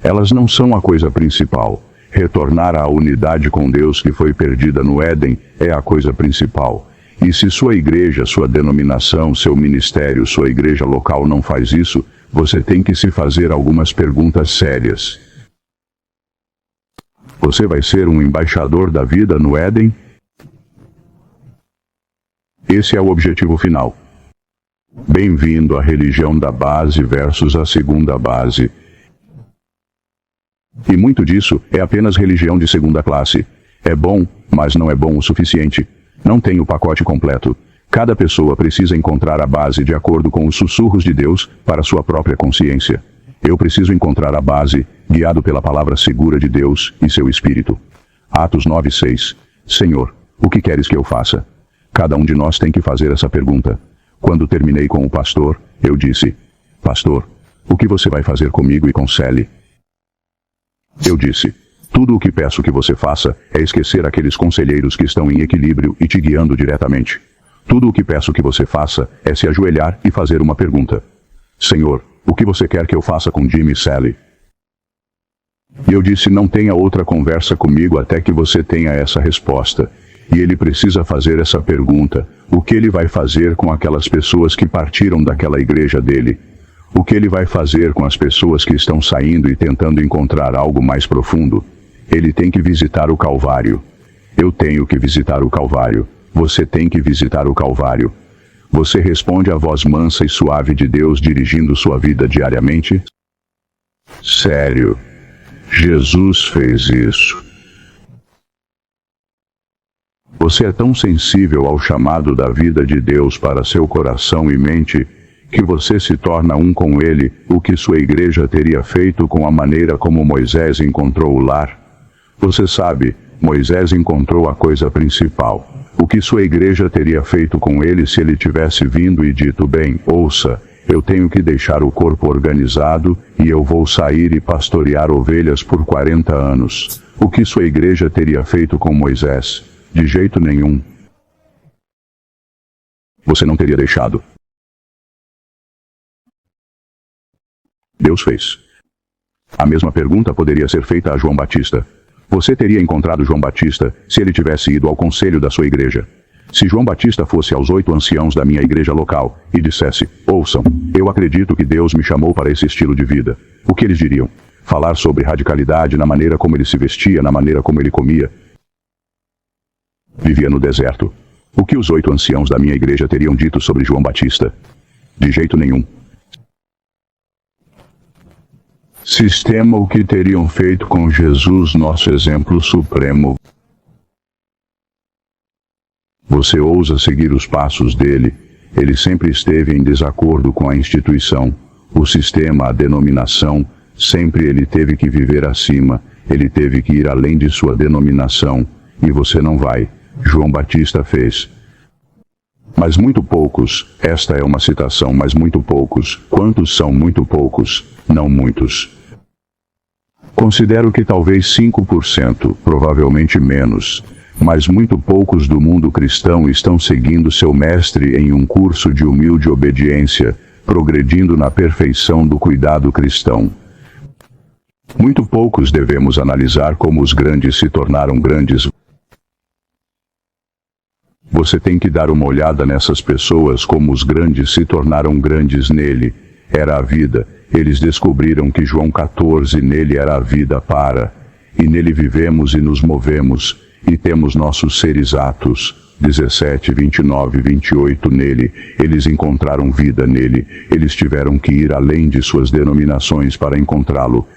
Elas não são a coisa principal. Retornar à unidade com Deus que foi perdida no Éden é a coisa principal. E se sua igreja, sua denominação, seu ministério, sua igreja local não faz isso, você tem que se fazer algumas perguntas sérias. Você vai ser um embaixador da vida no Éden? Esse é o objetivo final. Bem-vindo à religião da base versus a segunda base. E muito disso é apenas religião de segunda classe. É bom, mas não é bom o suficiente. Não tem o pacote completo. Cada pessoa precisa encontrar a base de acordo com os sussurros de Deus para sua própria consciência. Eu preciso encontrar a base, guiado pela palavra segura de Deus e seu Espírito. Atos 9:6. Senhor, o que queres que eu faça? Cada um de nós tem que fazer essa pergunta. Quando terminei com o pastor, eu disse: Pastor, o que você vai fazer comigo e com Sally? Eu disse: tudo o que peço que você faça é esquecer aqueles conselheiros que estão em equilíbrio e te guiando diretamente. Tudo o que peço que você faça é se ajoelhar e fazer uma pergunta. Senhor, o que você quer que eu faça com Jimmy e Sally? E eu disse, não tenha outra conversa comigo até que você tenha essa resposta. E ele precisa fazer essa pergunta. O que ele vai fazer com aquelas pessoas que partiram daquela igreja dele? O que ele vai fazer com as pessoas que estão saindo e tentando encontrar algo mais profundo? Ele tem que visitar o Calvário. Eu tenho que visitar o Calvário. Você tem que visitar o Calvário. Você responde à voz mansa e suave de Deus dirigindo sua vida diariamente? Sério. Jesus fez isso. Você é tão sensível ao chamado da vida de Deus para seu coração e mente, que você se torna um com Ele, o que sua igreja teria feito com a maneira como Moisés encontrou o lar. Você sabe, Moisés encontrou a coisa principal. O que sua igreja teria feito com ele se ele tivesse vindo e dito, bem, ouça, eu tenho que deixar o corpo organizado, e eu vou sair e pastorear ovelhas por 40 anos. O que sua igreja teria feito com Moisés? De jeito nenhum. Você não teria deixado. Deus fez. A mesma pergunta poderia ser feita a João Batista. Você teria encontrado João Batista se ele tivesse ido ao conselho da sua igreja. Se João Batista fosse aos 8 anciãos da minha igreja local e dissesse, ouçam, eu acredito que Deus me chamou para esse estilo de vida. O que eles diriam? Falar sobre radicalidade na maneira como ele se vestia, na maneira como ele comia. Vivia no deserto. O que os 8 anciãos da minha igreja teriam dito sobre João Batista? De jeito nenhum. Sistema o que teriam feito com Jesus, nosso exemplo supremo. Você ousa seguir os passos dele. Ele sempre esteve em desacordo com a instituição, o sistema, a denominação. Sempre ele teve que viver acima. Ele teve que ir além de sua denominação. E você não vai. João Batista fez. Mas muito poucos, esta é uma citação, mas muito poucos. Quantos são muito poucos? Não muitos. Considero que talvez 5%, provavelmente menos, mas muito poucos do mundo cristão estão seguindo seu mestre em um curso de humilde obediência, progredindo na perfeição do cuidado cristão. Muito poucos devemos analisar como os grandes se tornaram grandes. Você tem que dar uma olhada nessas pessoas como os grandes se tornaram grandes nele. Era a vida. Eles descobriram que João 14 nele era a vida para, e nele vivemos e nos movemos, e temos nossos seres atos. 17, 29 e 28 nele, eles encontraram vida nele, eles tiveram que ir além de suas denominações para encontrá-lo.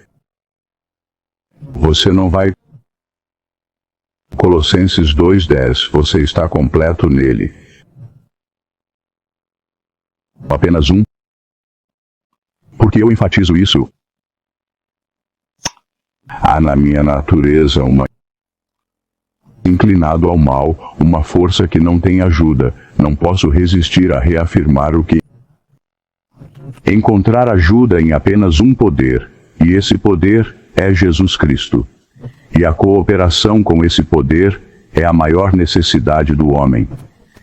Você não vai. Colossenses 2:10, você está completo nele. Apenas um. Por que eu enfatizo isso? Há na minha natureza uma inclinado ao mal, uma força que não tem ajuda. Não posso resistir a reafirmar o que encontrar ajuda em apenas um poder, e esse poder é Jesus Cristo. E a cooperação com esse poder é a maior necessidade do homem.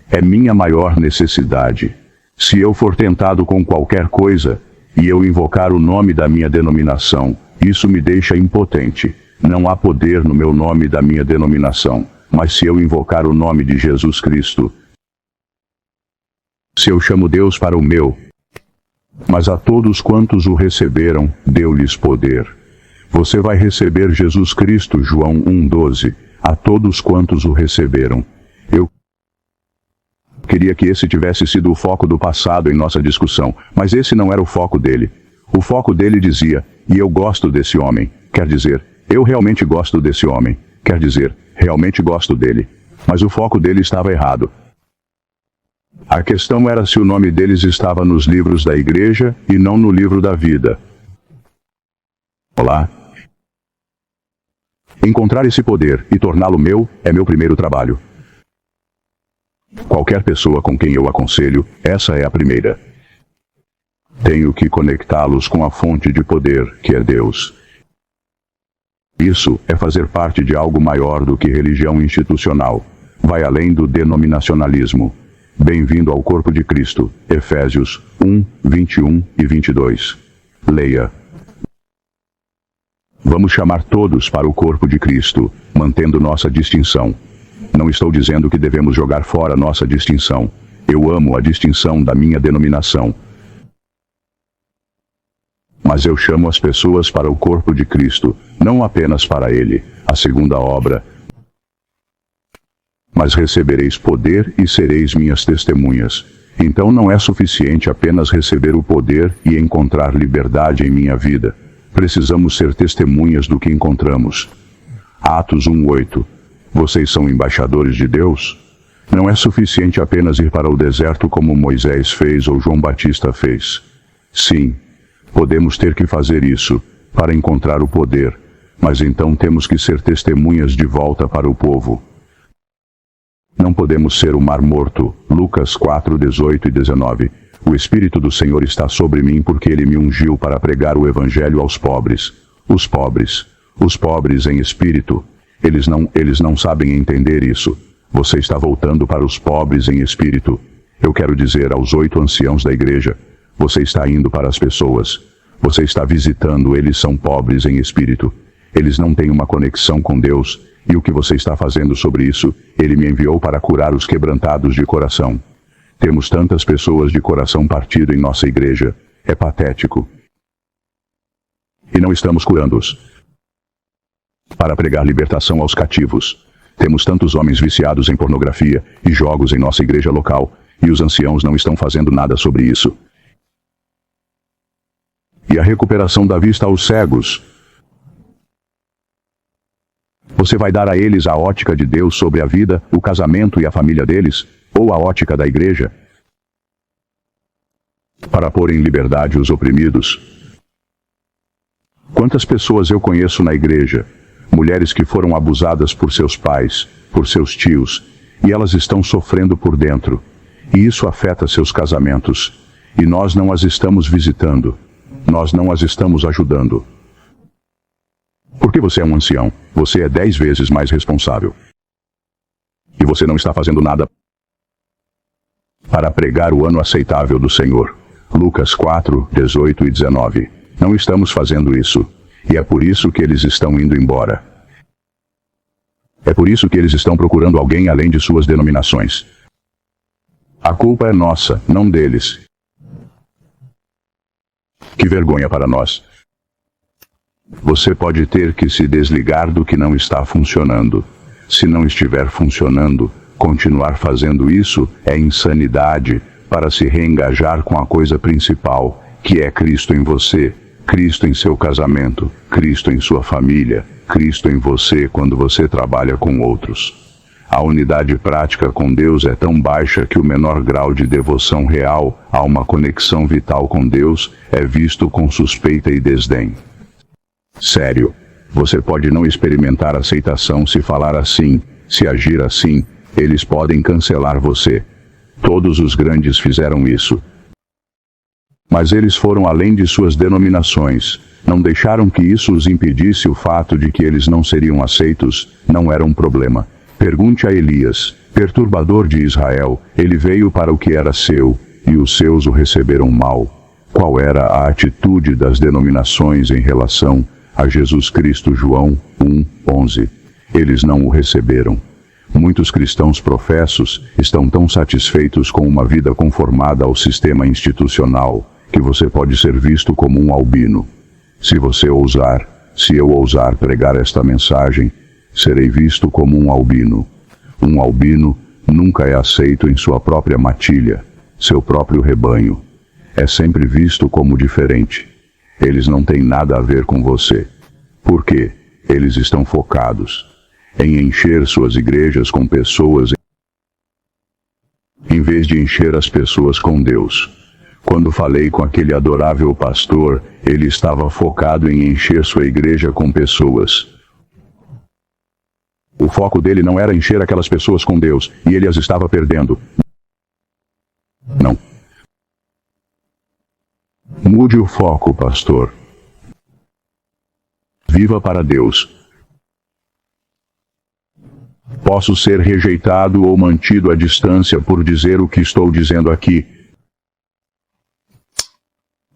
É minha maior necessidade. Se eu for tentado com qualquer coisa, e eu invocar o nome da minha denominação, isso me deixa impotente. Não há poder no meu nome da minha denominação, mas se eu invocar o nome de Jesus Cristo, se eu chamo Deus para o meu, mas a todos quantos o receberam, deu-lhes poder. Você vai receber Jesus Cristo, João 1:12, a todos quantos o receberam. Eu queria que esse tivesse sido o foco do passado em nossa discussão, mas esse não era o foco dele. O foco dele dizia, e eu gosto desse homem, quer dizer, eu realmente gosto desse homem, quer dizer, realmente gosto dele. Mas o foco dele estava errado. A questão era se o nome deles estava nos livros da igreja e não no livro da vida. Olá. Encontrar esse poder e torná-lo meu é meu primeiro trabalho. Qualquer pessoa com quem eu aconselho, essa é a primeira. Tenho que conectá-los com a fonte de poder, que é Deus. Isso é fazer parte de algo maior do que religião institucional. Vai além do denominacionalismo. Bem-vindo ao corpo de Cristo. Efésios 1, 21 e 22. Leia. Vamos chamar todos para o corpo de Cristo, mantendo nossa distinção. Não estou dizendo que devemos jogar fora nossa distinção. Eu amo a distinção da minha denominação. Mas eu chamo as pessoas para o corpo de Cristo, não apenas para Ele, a segunda obra. Mas recebereis poder e sereis minhas testemunhas. Então não é suficiente apenas receber o poder e encontrar liberdade em minha vida. Precisamos ser testemunhas do que encontramos. Atos 1:8. Vocês são embaixadores de Deus? Não é suficiente apenas ir para o deserto como Moisés fez ou João Batista fez. Sim, podemos ter que fazer isso para encontrar o poder, mas então temos que ser testemunhas de volta para o povo. Não podemos ser o mar morto. Lucas 4:18 e 19. O Espírito do Senhor está sobre mim porque Ele me ungiu para pregar o Evangelho aos pobres. Os pobres em espírito. Eles não sabem entender isso. Você está voltando para os pobres em espírito. Eu quero dizer aos 8 anciãos da igreja, você está indo para as pessoas. Você está visitando, eles são pobres em espírito. Eles não têm uma conexão com Deus. E o que você está fazendo sobre isso? Ele me enviou para curar os quebrantados de coração. Temos tantas pessoas de coração partido em nossa igreja. É patético. E não estamos curando-os. Para pregar libertação aos cativos. Temos tantos homens viciados em pornografia e jogos em nossa igreja local, e os anciãos não estão fazendo nada sobre isso. E a recuperação da vista aos cegos. Você vai dar a eles a ótica de Deus sobre a vida, o casamento e a família deles, ou a ótica da igreja? Para pôr em liberdade os oprimidos. Quantas pessoas eu conheço na igreja? Mulheres que foram abusadas por seus pais, por seus tios, e elas estão sofrendo por dentro. E isso afeta seus casamentos. E nós não as estamos visitando. Nós não as estamos ajudando. Porque você é um ancião, você é 10 vezes mais responsável. E você não está fazendo nada para pregar o ano aceitável do Senhor. Lucas 4:18 e 19. Não estamos fazendo isso. E é por isso que eles estão indo embora. É por isso que eles estão procurando alguém além de suas denominações. A culpa é nossa, não deles. Que vergonha para nós. Você pode ter que se desligar do que não está funcionando. Se não estiver funcionando, continuar fazendo isso é insanidade para se reengajar com a coisa principal, que é Cristo em você, Cristo em seu casamento, Cristo em sua família, Cristo em você quando você trabalha com outros. A unidade prática com Deus é tão baixa que o menor grau de devoção real a uma conexão vital com Deus é visto com suspeita e desdém. Sério, você pode não experimentar aceitação se falar assim, se agir assim, eles podem cancelar você. Todos os grandes fizeram isso. Mas eles foram além de suas denominações, não deixaram que isso os impedisse. O fato de que eles não seriam aceitos não era um problema. Pergunte a Elias, perturbador de Israel, ele veio para o que era seu, e os seus o receberam mal. Qual era a atitude das denominações em relação a Jesus Cristo? João 1:11. Eles não o receberam. Muitos cristãos professos estão tão satisfeitos com uma vida conformada ao sistema institucional, que você pode ser visto como um albino. Se eu ousar pregar esta mensagem, serei visto como um albino. Um albino nunca é aceito em sua própria matilha, seu próprio rebanho. É sempre visto como diferente. Eles não têm nada a ver com você. Por quê? Eles estão focados em encher suas igrejas com pessoas, em vez de encher as pessoas com Deus. Quando falei com aquele adorável pastor, ele estava focado em encher sua igreja com pessoas. O foco dele não era encher aquelas pessoas com Deus, e ele as estava perdendo. Não. Mude o foco, pastor. Viva para Deus. posso ser rejeitado ou mantido à distância por dizer o que estou dizendo aqui.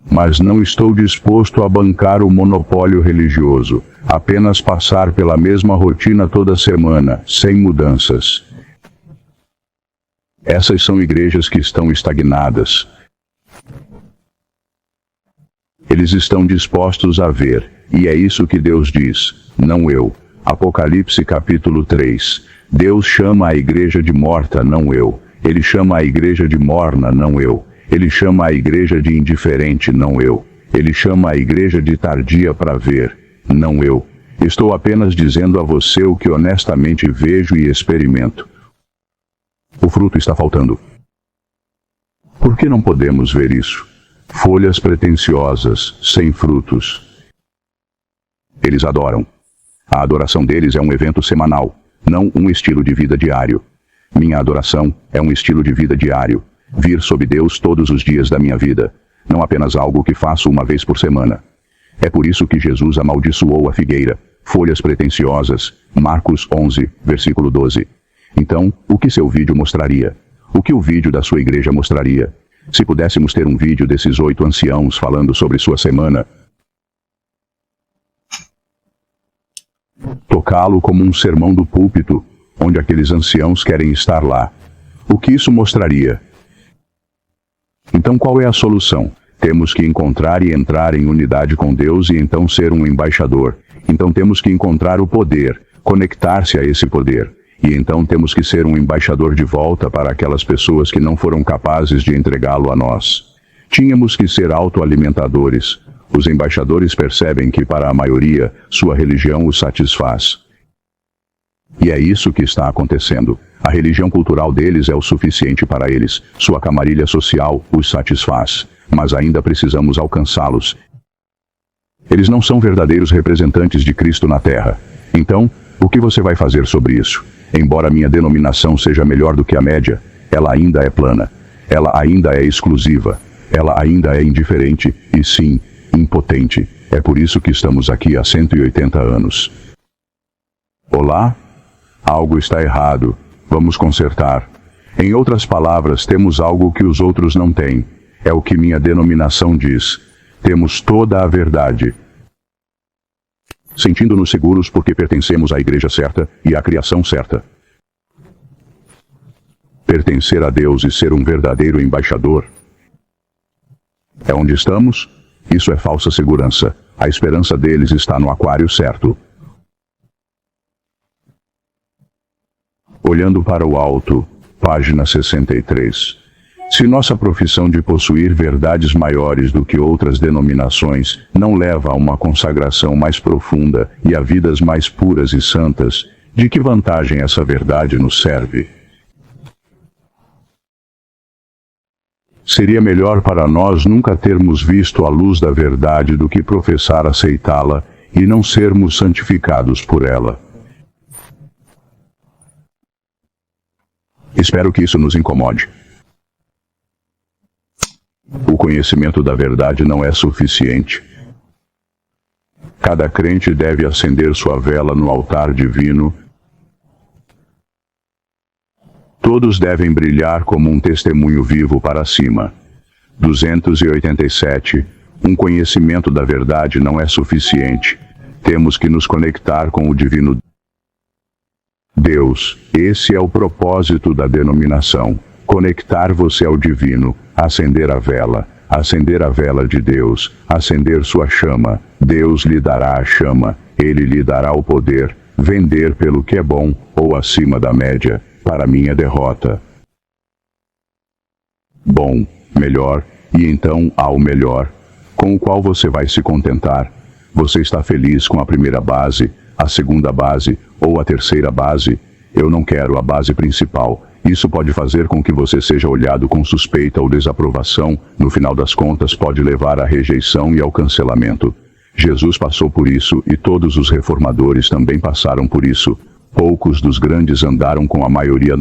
Mas não estou disposto a bancar o monopólio religioso, apenas passar pela mesma rotina toda semana, sem mudanças. Essas são igrejas que estão estagnadas. Eles estão dispostos a ver, e é isso que Deus diz, não eu. Apocalipse capítulo 3. Deus chama a igreja de morta, não eu. Ele chama a igreja de morna, não eu. Ele chama a igreja de indiferente, não eu. Ele chama a igreja de tardia para ver, não eu. Estou apenas dizendo a você o que honestamente vejo e experimento. O fruto está faltando. Por que não podemos ver isso? Folhas pretensiosas, sem frutos. Eles adoram. A adoração deles é um evento semanal, não um estilo de vida diário. Minha adoração é um estilo de vida diário. Vir sob Deus todos os dias da minha vida, não apenas algo que faço uma vez por semana. É por isso que Jesus amaldiçoou a figueira, folhas pretensiosas, Marcos 11, versículo 12. Então, o que seu vídeo mostraria? O que o vídeo da sua igreja mostraria? Se pudéssemos ter um vídeo desses 8 anciãos falando sobre sua semana, tocá-lo como um sermão do púlpito, onde aqueles anciãos querem estar lá. O que isso mostraria? Então qual é a solução? Temos que encontrar e entrar em unidade com Deus e então ser um embaixador. Então temos que encontrar o poder, conectar-se a esse poder. E então temos que ser um embaixador de volta para aquelas pessoas que não foram capazes de entregá-lo a nós. Tínhamos que ser autoalimentadores. Os embaixadores percebem que para a maioria, sua religião os satisfaz. E é isso que está acontecendo. A religião cultural deles é o suficiente para eles. Sua camarilha social os satisfaz. Mas ainda precisamos alcançá-los. Eles não são verdadeiros representantes de Cristo na Terra. Então, o que você vai fazer sobre isso? Embora minha denominação seja melhor do que a média, ela ainda é plana. Ela ainda é exclusiva. Ela ainda é indiferente e, sim, impotente. É por isso que estamos aqui há 180 anos. Olá? Algo está errado. Vamos consertar. Em outras palavras, temos algo que os outros não têm. É o que minha denominação diz. Temos toda a verdade. Sentindo-nos seguros porque pertencemos à igreja certa e à criação certa. Pertencer a Deus e ser um verdadeiro embaixador. É onde estamos? Isso é falsa segurança. A esperança deles está no aquário certo. Olhando para o alto, página 63. Se nossa profissão de possuir verdades maiores do que outras denominações não leva a uma consagração mais profunda e a vidas mais puras e santas, de que vantagem essa verdade nos serve? Seria melhor para nós nunca termos visto a luz da verdade do que professar aceitá-la e não sermos santificados por ela. Espero que isso nos incomode. O conhecimento da verdade não é suficiente. Cada crente deve acender sua vela no altar divino. Todos devem brilhar como um testemunho vivo para cima. 287. Um conhecimento da verdade não é suficiente. Temos que nos conectar com o divino Deus. Esse é o propósito da denominação. Conectar você ao divino, acender a vela de Deus, acender sua chama. Deus lhe dará a chama, ele lhe dará o poder, vender pelo que é bom, ou acima da média, para minha derrota. Bom, melhor, e então há o melhor, com o qual você vai se contentar. Você está feliz com a primeira base, a segunda base, ou a terceira base? Eu não quero a base principal. Isso pode fazer com que você seja olhado com suspeita ou desaprovação, no final das contas pode levar à rejeição e ao cancelamento. Jesus passou por isso e todos os reformadores também passaram por isso. Poucos dos grandes andaram com a maioria.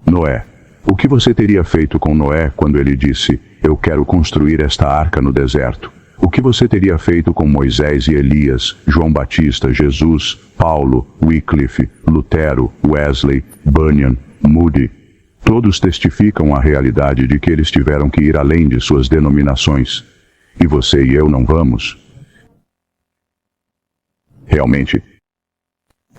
Noé. O que você teria feito com Noé quando ele disse, eu quero construir esta arca no deserto? O que você teria feito com Moisés e Elias, João Batista, Jesus, Paulo, Wycliffe, Lutero, Wesley, Bunyan, Moody? Todos testificam a realidade de que eles tiveram que ir além de suas denominações. E você e eu não vamos? Realmente,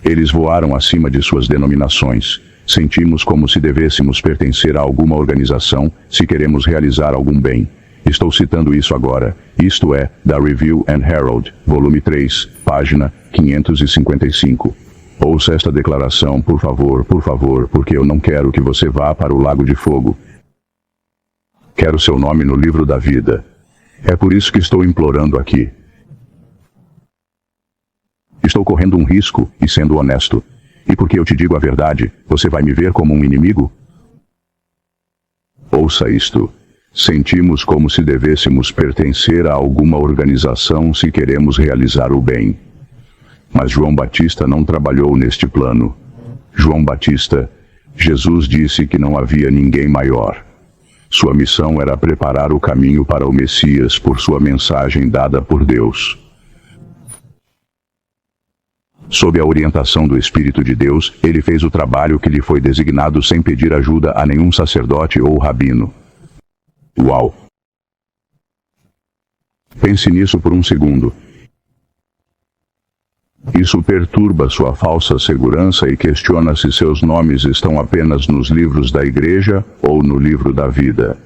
eles voaram acima de suas denominações. Sentimos como se devêssemos pertencer a alguma organização se queremos realizar algum bem. Estou citando isso agora, isto é, da Review and Herald, volume 3, página 555. Ouça esta declaração, por favor, porque eu não quero que você vá para o lago de fogo. Quero seu nome no livro da vida. É por isso que estou implorando aqui. Estou correndo um risco, e sendo honesto. E porque eu te digo a verdade, você vai me ver como um inimigo? Ouça isto. Sentimos como se devêssemos pertencer a alguma organização se queremos realizar o bem. Mas João Batista não trabalhou neste plano. João Batista, Jesus disse que não havia ninguém maior. Sua missão era preparar o caminho para o Messias por sua mensagem dada por Deus. Sob a orientação do Espírito de Deus, ele fez o trabalho que lhe foi designado sem pedir ajuda a nenhum sacerdote ou rabino. Uau! Pense nisso por um segundo. Isso perturba sua falsa segurança e questiona se seus nomes estão apenas nos livros da igreja ou no livro da vida.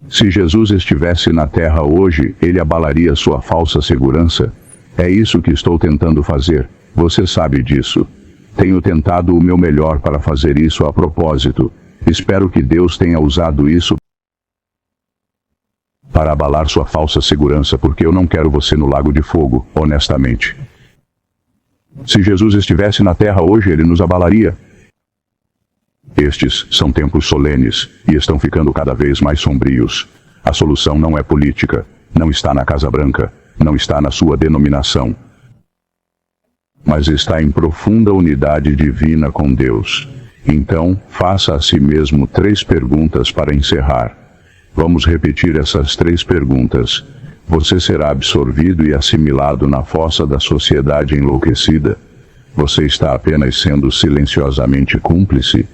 Se Jesus estivesse na terra hoje, ele abalaria sua falsa segurança? É isso que estou tentando fazer, você sabe disso. Tenho tentado o meu melhor para fazer isso a propósito. Espero que Deus tenha usado isso para abalar sua falsa segurança, porque eu não quero você no lago de fogo, honestamente. Se Jesus estivesse na terra hoje, ele nos abalaria. Estes são tempos solenes, e estão ficando cada vez mais sombrios. A solução não é política, não está na Casa Branca, não está na sua denominação, mas está em profunda unidade divina com Deus. Então, faça a si mesmo 3 perguntas para encerrar. Vamos repetir essas 3 perguntas. Você será absorvido e assimilado na fossa da sociedade enlouquecida? Você está apenas sendo silenciosamente cúmplice?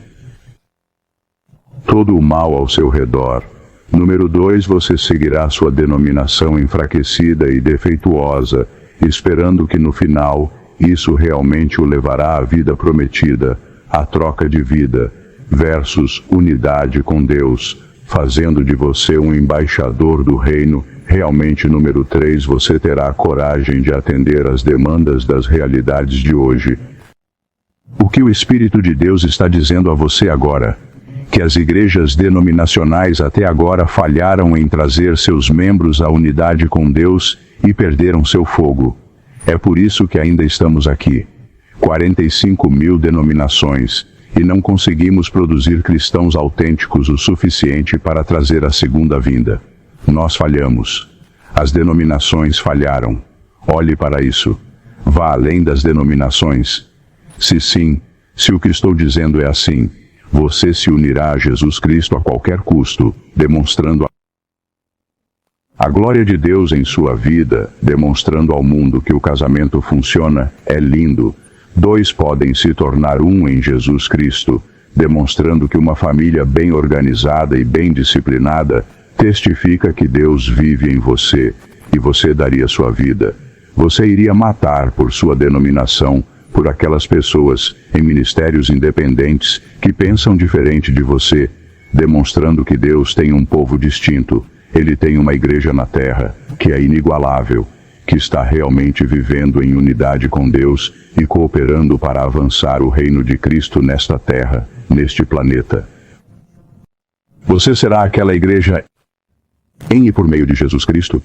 Todo o mal ao seu redor. Número 2, você seguirá sua denominação enfraquecida e defeituosa, esperando que no final, isso realmente o levará à vida prometida, à troca de vida, versus unidade com Deus, fazendo de você um embaixador do reino. Realmente, número 3, você terá a coragem de atender às demandas das realidades de hoje. O que o Espírito de Deus está dizendo a você agora? Que as igrejas denominacionais até agora falharam em trazer seus membros à unidade com Deus e perderam seu fogo. É por isso que ainda estamos aqui. 45.000 denominações, e não conseguimos produzir cristãos autênticos o suficiente para trazer a segunda vinda. Nós falhamos. As denominações falharam. Olhe para isso. Vá além das denominações. Se sim, se o que estou dizendo é assim, você se unirá a Jesus Cristo a qualquer custo, demonstrando a glória de Deus em sua vida, demonstrando ao mundo que o casamento funciona, é lindo. 2 podem se tornar um em Jesus Cristo, demonstrando que uma família bem organizada e bem disciplinada testifica que Deus vive em você, e você daria sua vida. Você iria matar por sua denominação, por aquelas pessoas em ministérios independentes que pensam diferente de você, demonstrando que Deus tem um povo distinto. Ele tem uma igreja na terra, que é inigualável, que está realmente vivendo em unidade com Deus e cooperando para avançar o reino de Cristo nesta terra, neste planeta. Você será aquela igreja em e por meio de Jesus Cristo?